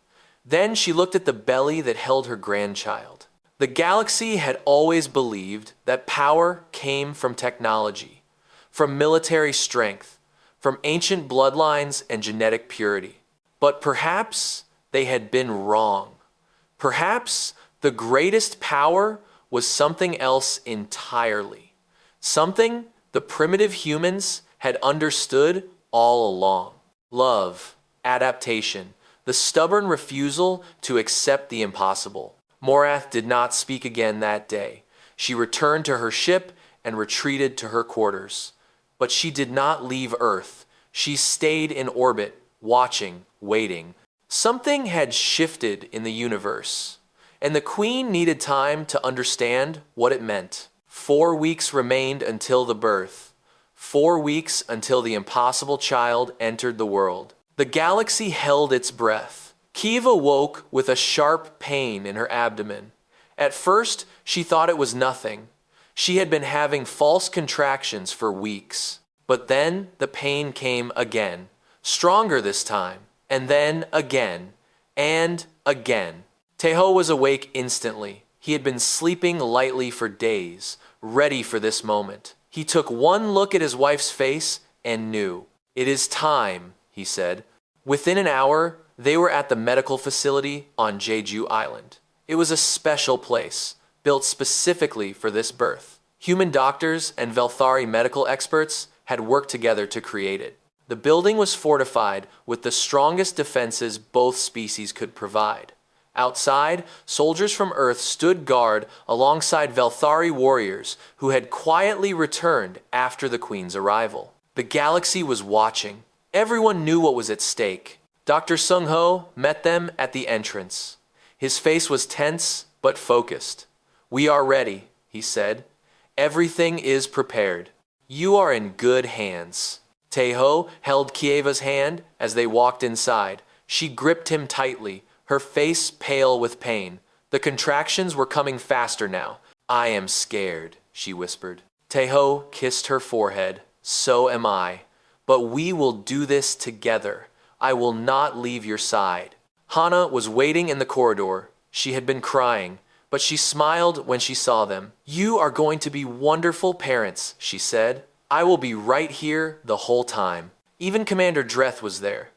Speaker 1: Then she looked at the belly that held her grandchild. The galaxy had always believed that power came from technology, from military strength, from ancient bloodlines and genetic purity. But perhaps they had been wrong. Perhaps the greatest power was something else entirely. Something the primitive humans had understood all along. Love, adaptation, the stubborn refusal to accept the impossible. Morath did not speak again that day. She returned to her ship and retreated to her quarters. But she did not leave Earth. She stayed in orbit, watching, waiting. Something had shifted in the universe, and the queen needed time to understand what it meant. 4 weeks remained until the birth. 4 weeks until the impossible child entered the world. The galaxy held its breath. Kiva woke with a sharp pain in her abdomen. At first, she thought it was nothing. She had been having false contractions for weeks. But then the pain came again, stronger this time, and then again, and Again. Teho was awake instantly. He had been sleeping lightly for days, ready for this moment. He took one look at his wife's face and knew. "It is time," he said. Within an hour, they were at the medical facility on Jeju Island. It was a special place, built specifically for this birth. Human doctors and Velthari medical experts had worked together to create it. The building was fortified with the strongest defenses both species could provide. Outside, soldiers from Earth stood guard alongside Velthari warriors who had quietly returned after the Queen's arrival. The galaxy was watching. Everyone knew what was at stake. Dr. Sung-ho met them at the entrance. His face was tense but focused. "We are ready," he said. "Everything is prepared. You are in good hands." Teho held Kieva's hand as they walked inside. She gripped him tightly, her face pale with pain. The contractions were coming faster now. "I am scared," she whispered. Teho kissed her forehead. "So am I. But we will do this together. I will not leave your side." Hana was waiting in the corridor. She had been crying, but she smiled when she saw them. "You are going to be wonderful parents," she said. "I will be right here the whole time." Even Commander Dreth was there.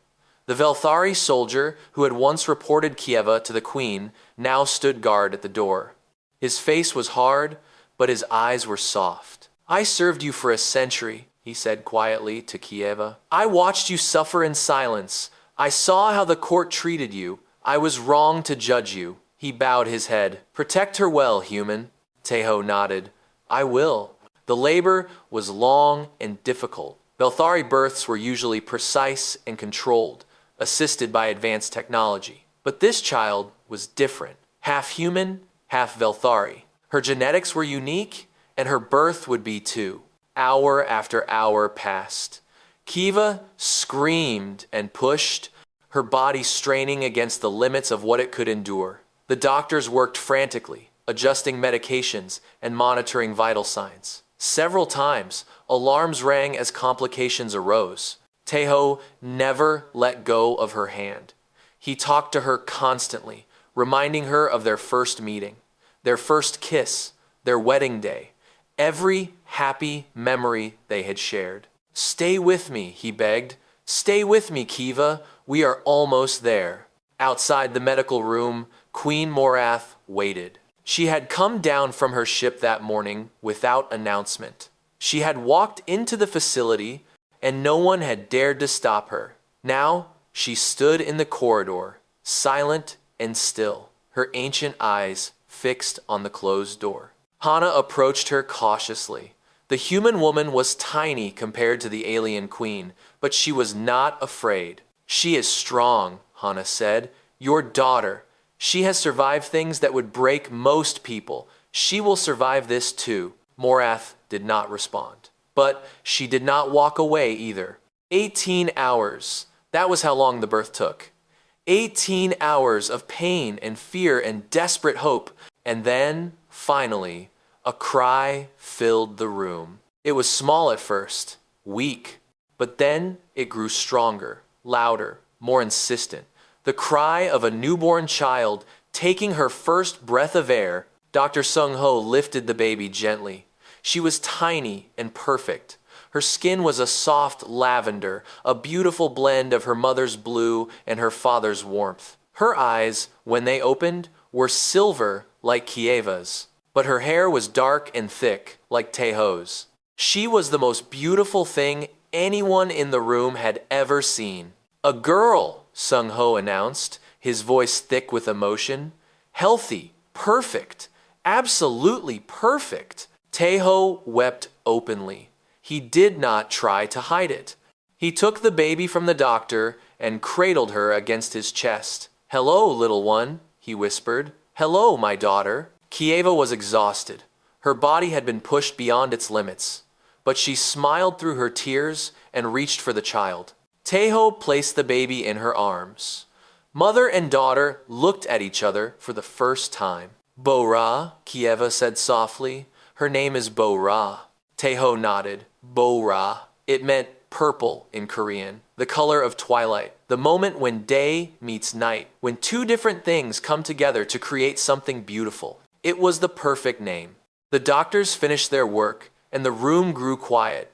Speaker 1: The Velthari soldier who had once reported Kieva to the Queen now stood guard at the door. His face was hard, but his eyes were soft. "I served you for a century," he said quietly to Kieva. "I watched you suffer in silence. I saw how the court treated you. I was wrong to judge you." He bowed his head. "Protect her well, human." Teho nodded. "I will." The labor was long and difficult. Velthari births were usually precise and controlled, assisted by advanced technology. But this child was different. Half human, half Velthari. Her genetics were unique, and her birth would be too. Hour after hour passed. Kiva screamed and pushed, her body straining against the limits of what it could endure. The doctors worked frantically, adjusting medications and monitoring vital signs. Several times, alarms rang as complications arose. Teho never let go of her hand. He talked to her constantly, reminding her of their first meeting, their first kiss, their wedding day, every happy memory they had shared. "Stay with me," he begged. "Stay with me, Kiva. We are almost there." Outside the medical room, Queen Morath waited. She had come down from her ship that morning without announcement. She had walked into the facility, and no one had dared to stop her. Now she stood in the corridor, silent and still, her ancient eyes fixed on the closed door. Hana approached her cautiously. The human woman was tiny compared to the alien queen, but she was not afraid. "She is strong," Hana said. "Your daughter. She has survived things that would break most people. She will survive this too." Morath did not respond. But she did not walk away either. 18 hours. That was how long the birth took. 18 hours of pain and fear and desperate hope. And then, finally, a cry filled the room. It was small at first, weak, but then it grew stronger, louder, more insistent. The cry of a newborn child taking her first breath of air. Dr. Sung-ho lifted the baby gently. She was tiny and perfect. Her skin was a soft lavender, a beautiful blend of her mother's blue and her father's warmth. Her eyes, when they opened, were silver like Kieva's, but her hair was dark and thick like Teho's. She was the most beautiful thing anyone in the room had ever seen. "A girl," Sung-ho announced, his voice thick with emotion. "Healthy, perfect, absolutely perfect." Teho wept openly. He did not try to hide it. He took the baby from the doctor and cradled her against his chest. "Hello, little one," he whispered. "Hello, my daughter." Kieva was exhausted. Her body had been pushed beyond its limits, but she smiled through her tears and reached for the child. Teho placed the baby in her arms. Mother and daughter looked at each other for the first time. "Bo-Ra," Kieva said softly. "Her name is Bo-Ra." Teho nodded. "Bo-Ra." It meant purple in Korean, the color of twilight, the moment when day meets night, when two different things come together to create something beautiful. It was the perfect name. The doctors finished their work, and the room grew quiet.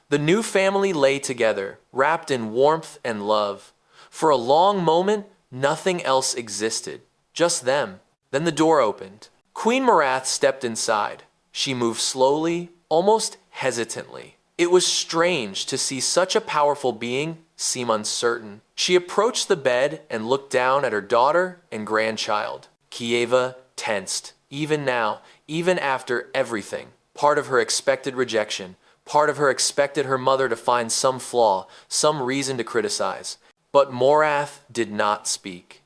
Speaker 1: The new family lay together, wrapped in warmth and love. For a long moment, nothing else existed, just them. Then the door opened. Queen Marath stepped inside. She moved slowly, almost hesitantly. It was strange to see such a powerful being seem uncertain. She approached the bed and looked down at her daughter and grandchild. Kieva tensed. Even now, even after everything, part of her expected rejection, part of her expected her mother to find some flaw, some reason to criticize. But Morath did not speak.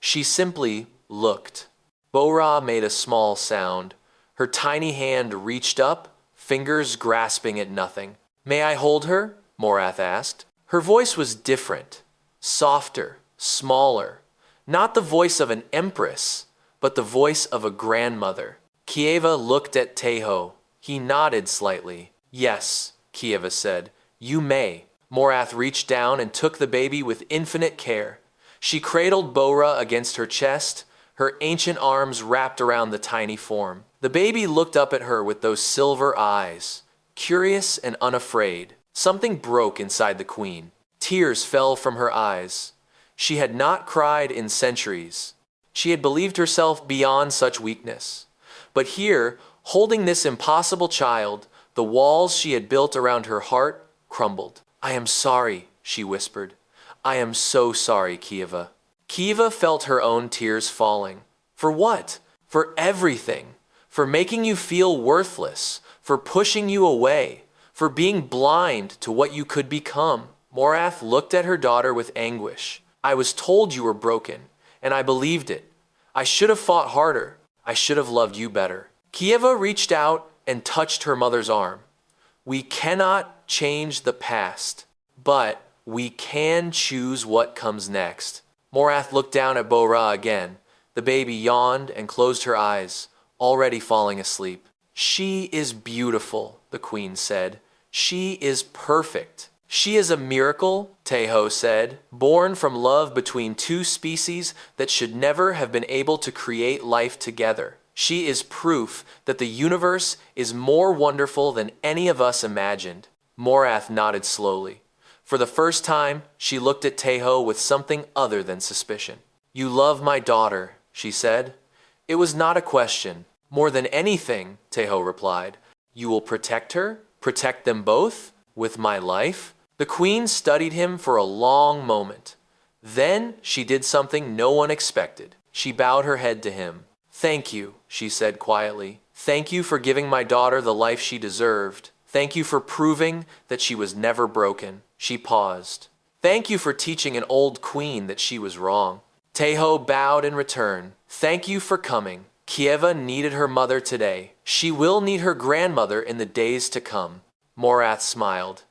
Speaker 1: She simply looked. Bora made a small sound. Her tiny hand reached up, fingers grasping at nothing. "May I hold her?" Morath asked. Her voice was different, softer, smaller. Not the voice of an empress, but the voice of a grandmother. Kieva looked at Teho. He nodded slightly. "Yes," Kieva said, "you may." Morath reached down and took the baby with infinite care. She cradled Bora against her chest, her ancient arms wrapped around the tiny form. The baby looked up at her with those silver eyes, curious and unafraid. Something broke inside the queen. Tears fell from her eyes. She had not cried in centuries. She had believed herself beyond such weakness. But here, holding this impossible child, the walls she had built around her heart crumbled. "I am sorry," she whispered. "I am so sorry, Kieva." Kieva felt her own tears falling. For what? For everything. For making you feel worthless. For pushing you away. For being blind to what you could become. Morath looked at her daughter with anguish. "I was told you were broken, and I believed it. I should have fought harder. I should have loved you better." Kieva reached out and touched her mother's arm. "We cannot change the past, but we can choose what comes next." Morath looked down at Bora again. The baby yawned and closed her eyes, already falling asleep. "She is beautiful," the queen said. "She is perfect." "She is a miracle," Teho said, "born from love between two species that should never have been able to create life together. She is proof that the universe is more wonderful than any of us imagined." Morath nodded slowly. For the first time, she looked at Teho with something other than suspicion. "You love my daughter," she said. It was not a question. "More than anything," Teho replied. "You will protect her? Protect them both? With my life?" The queen studied him for a long moment. Then she did something no one expected. She bowed her head to him. "Thank you," she said quietly. "Thank you for giving my daughter the life she deserved. Thank you for proving that she was never broken." She paused. "Thank you for teaching an old queen that she was wrong." Teho bowed in return. "Thank you for coming. Kieva needed her mother today. She will need her grandmother in the days to come." Morath smiled.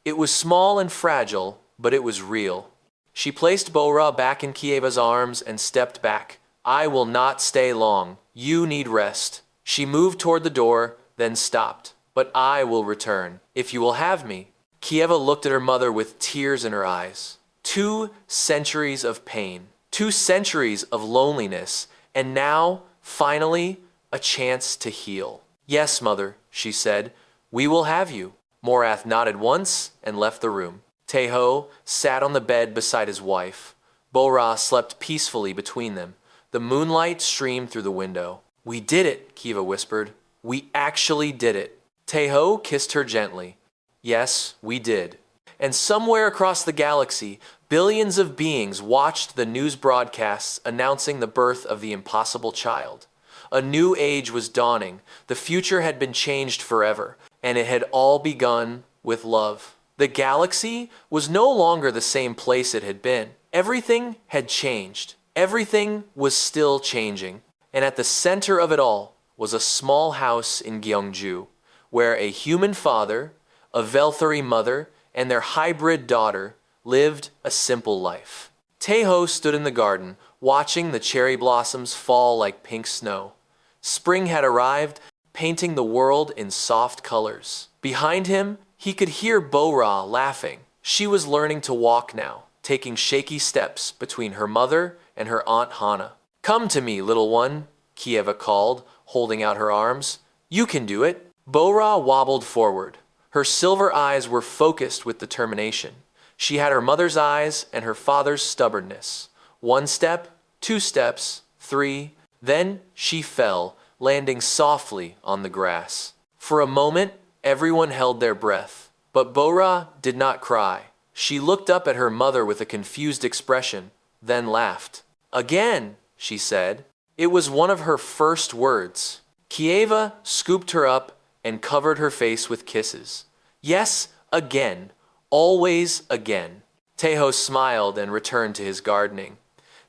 Speaker 1: It was small and fragile, but it was real. She placed Bora back in Kieva's arms and stepped back. "I will not stay long. You need rest." She moved toward the door, then stopped. "But I will return, if you will have me." Kieva looked at her mother with tears in her eyes. 2 centuries of pain, 2 centuries of loneliness, and now, finally, a chance to heal. "Yes, mother," she said, "we will have you." Morath nodded once and left the room. Teho sat on the bed beside his wife. Bora slept peacefully between them. The moonlight streamed through the window. "We did it," Kieva whispered. "We actually did it." Teho kissed her gently. "Yes, we did." And somewhere across the galaxy, billions of beings watched the news broadcasts announcing the birth of the impossible child. A new age was dawning. The future had been changed forever, and it had all begun with love. The galaxy was no longer the same place it had been. Everything had changed. Everything was still changing. And at the center of it all was a small house in Gyeongju, where a human father, a Velthari mother, and their hybrid daughter lived a simple life. Teho stood in the garden, watching the cherry blossoms fall like pink snow. Spring had arrived, painting the world in soft colors. Behind him, He could hear Bo-Ra laughing. She was learning to walk now, taking shaky steps between her mother and her Aunt Hana. "Come to me, little one," Kieva called, holding out her arms. "You can do it." Bo-Ra wobbled forward. Her silver eyes were focused with determination. She had her mother's eyes and her father's stubbornness. 1 step, 2 steps, 3. Then she fell, landing softly on the grass. For a moment, everyone held their breath. But Bo-Ra did not cry. She looked up at her mother with a confused expression, then laughed. "Again," she said. It was one of her first words. Kieva scooped her up and covered her face with kisses. "Yes, again. Always again." Teho smiled and returned to his gardening.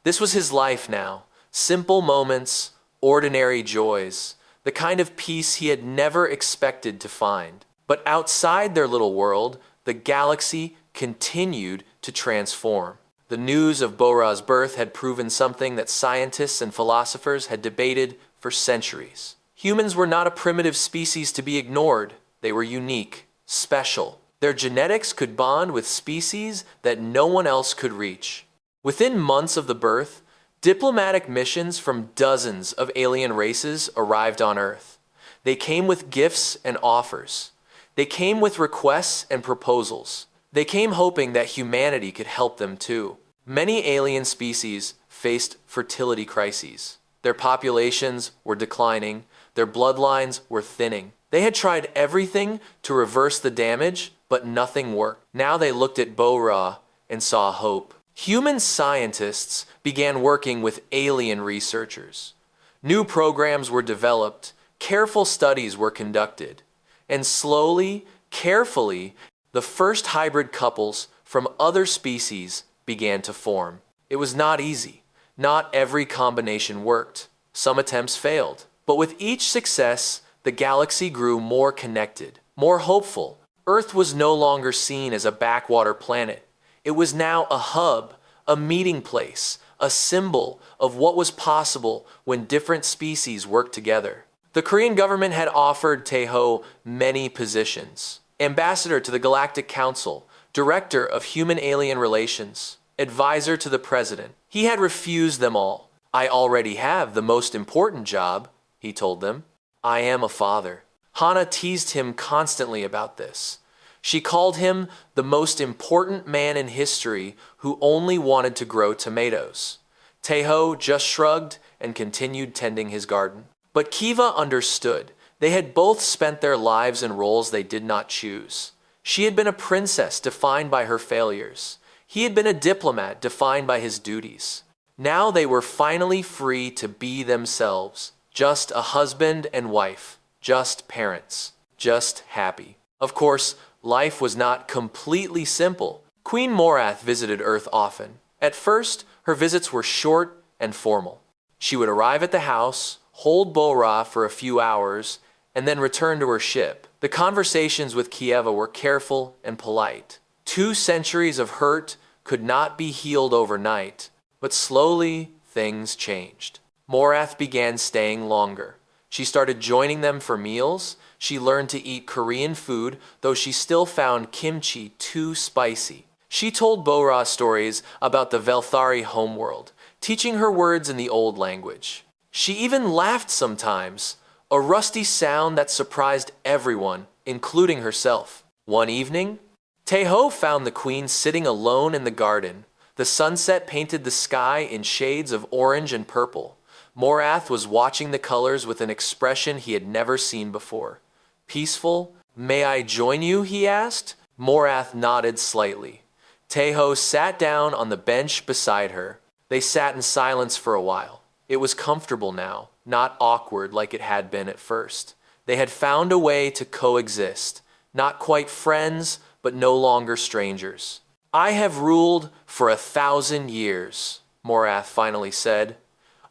Speaker 1: This was his life now. Simple moments, ordinary joys, the kind of peace he had never expected to find. But outside their little world, the galaxy continued to transform. The news of Bo-Ra's birth had proven something that scientists and philosophers had debated for centuries. Humans were not a primitive species to be ignored. They were unique, special. Their genetics could bond with species that no one else could reach. Within months of the birth, diplomatic missions from dozens of alien races arrived on Earth. They came with gifts and offers. They came with requests and proposals. They came hoping that humanity could help them too. Many alien species faced fertility crises. Their populations were declining. Their bloodlines were thinning. They had tried everything to reverse the damage, but nothing worked. Now they looked at Bo-Ra and saw hope. Human scientists began working with alien researchers. New programs were developed, careful studies were conducted, and slowly, carefully, the first hybrid couples from other species began to form. It was not easy. Not every combination worked. Some attempts failed. But with each success, the galaxy grew more connected, more hopeful. Earth was no longer seen as a backwater planet. It was now a hub, a meeting place, a symbol of what was possible when different species worked together. The Korean government had offered Teho many positions: ambassador to the Galactic Council, director of human-alien relations, advisor to the president. He had refused them all. "I already have the most important job," he told them. "I am a father." Hana teased him constantly about this. She called him the most important man in history who only wanted to grow tomatoes. Teho just shrugged and continued tending his garden. But Kiva understood. They had both spent their lives in roles they did not choose. She had been a princess defined by her failures. He had been a diplomat defined by his duties. Now they were finally free to be themselves. Just a husband and wife. Just parents. Just happy. Of course, life was not completely simple. Queen Morath visited Earth often. At first, her visits were short and formal. She would arrive at the house, hold Bo-Ra for a few hours, and then return to her ship. The conversations with Kieva were careful and polite. 2 centuries of hurt could not be healed overnight, but slowly things changed. Morath began staying longer. She started joining them for meals. She learned to eat Korean food, though she still found kimchi too spicy. She told Bo-Ra stories about the Velthari homeworld, teaching her words in the old language. She even laughed sometimes, a rusty sound that surprised everyone, including herself. One evening, Teho found the queen sitting alone in the garden. The sunset painted the sky in shades of orange and purple. Morath was watching the colors with an expression he had never seen before. "Peaceful? May I join you?" he asked. Morath nodded slightly. Teho sat down on the bench beside her. They sat in silence for a while. It was comfortable now, not awkward like it had been at first. They had found a way to coexist, not quite friends, but no longer strangers. "I have ruled for 1,000 years, Morath finally said.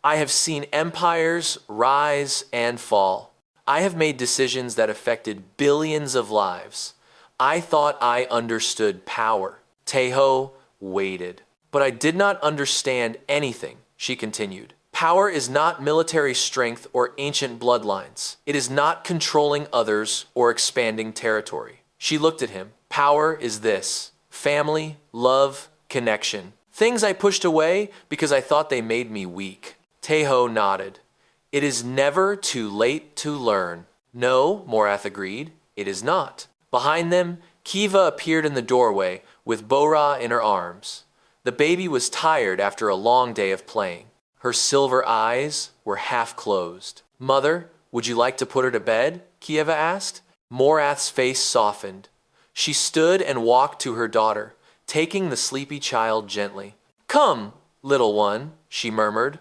Speaker 1: "I have seen empires rise and fall. I have made decisions that affected billions of lives. I thought I understood power." Teho waited. "But I did not understand anything," she continued. "Power is not military strength or ancient bloodlines. It is not controlling others or expanding territory." She looked at him. Power is this: family, love, connection. Things I pushed away because I thought they made me weak. Teho nodded. It is never too late to learn. No, Morath agreed. It is not. Behind them, Kiva appeared in the doorway with Bora in her arms. The baby was tired after a long day of playing. Her silver eyes were half closed. Mother, would you like to put her to bed? Kieva asked. Morath's face softened. She stood and walked to her daughter, taking the sleepy child gently. Come, little one, she murmured.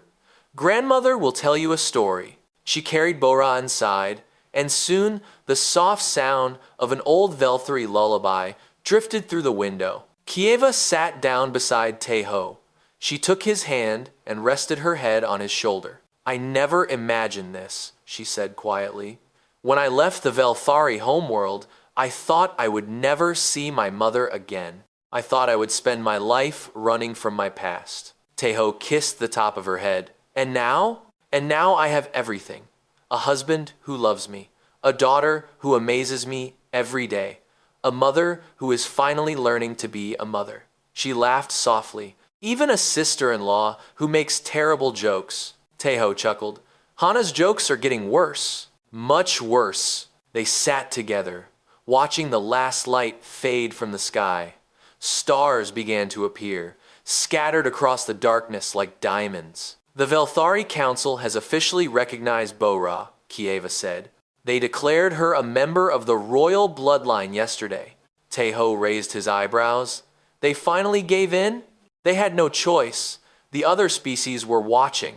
Speaker 1: Grandmother will tell you a story. She carried Bora inside, and soon the soft sound of an old Velthari lullaby drifted through the window. Kieva sat down beside Teho. She took his hand and rested her head on his shoulder. I never imagined this, she said quietly. When I left the Velthari homeworld, I thought I would never see my mother again. I thought I would spend my life running from my past. Teho kissed the top of her head. And now I have everything. A husband who loves me, a daughter who amazes me every day, a mother who is finally learning to be a mother. She laughed softly. Even a sister-in-law who makes terrible jokes. Teho chuckled. Hana's jokes are getting worse. Much worse. They sat together, watching the last light fade from the sky. Stars began to appear, scattered across the darkness like diamonds. The Velthari Council has officially recognized Bora, Kieva said. They declared her a member of the royal bloodline yesterday. Teho raised his eyebrows. They finally gave in? They had no choice. The other species were watching.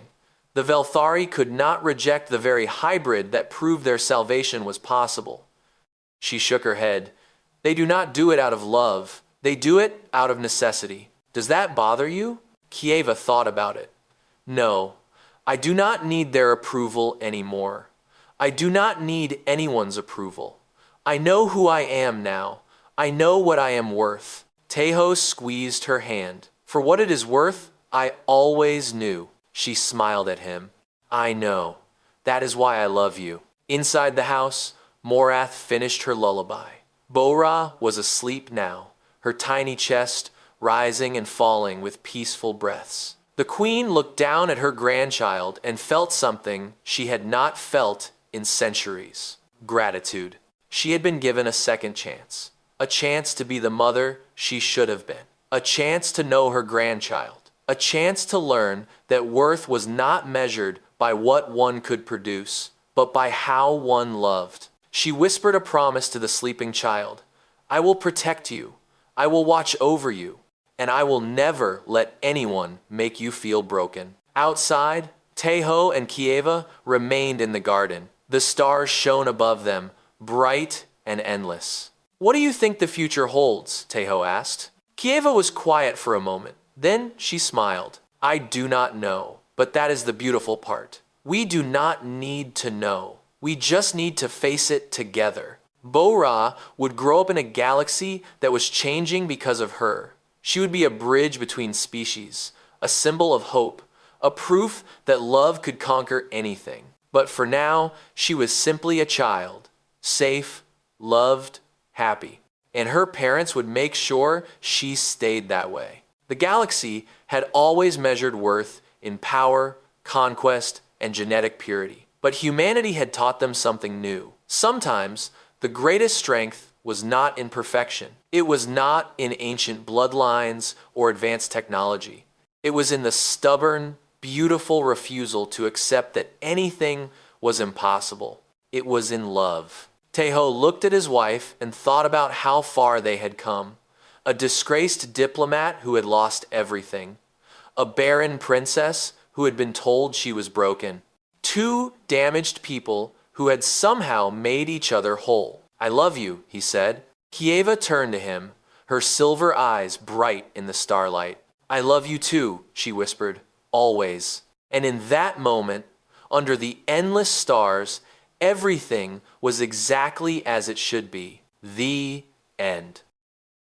Speaker 1: The Velthari could not reject the very hybrid that proved their salvation was possible. She shook her head. They do not do it out of love. They do it out of necessity. Does that bother you? Kieva thought about it. No, I do not need their approval anymore. I do not need anyone's approval. I know who I am now. I know what I am worth. Teho squeezed her hand. For what it is worth, I always knew. She smiled at him. I know. That is why I love you. Inside the house, Morath finished her lullaby. Bora was asleep now, her tiny chest rising and falling with peaceful breaths. The queen looked down at her grandchild and felt something she had not felt in centuries. Gratitude. She had been given a second chance. A chance to be the mother she should have been. A chance to know her grandchild. A chance to learn that worth was not measured by what one could produce, but by how one loved. She whispered a promise to the sleeping child. I will protect you. I will watch over you. And I will never let anyone make you feel broken. Outside, Teho and Kieva remained in the garden. The stars shone above them, bright and endless. What do you think the future holds? Teho asked. Kieva was quiet for a moment. Then she smiled. I do not know, but that is the beautiful part. We do not need to know. We just need to face it together. Bora would grow up in a galaxy that was changing because of her. She would be a bridge between species, a symbol of hope, a proof that love could conquer anything. But for now, she was simply a child, safe, loved, happy. And her parents would make sure she stayed that way. The galaxy had always measured worth in power, conquest, and genetic purity. But humanity had taught them something new. Sometimes, the greatest strength was not in perfection. It was not in ancient bloodlines or advanced technology. It was in the stubborn, beautiful refusal to accept that anything was impossible. It was in love. Teho looked at his wife and thought about how far they had come. A disgraced diplomat who had lost everything. A barren princess who had been told she was broken. Two damaged people who had somehow made each other whole. I love you, he said. Kieva turned to him, her silver eyes bright in the starlight. I love you too, she whispered, always. And in that moment, under the endless stars, everything was exactly as it should be. The end.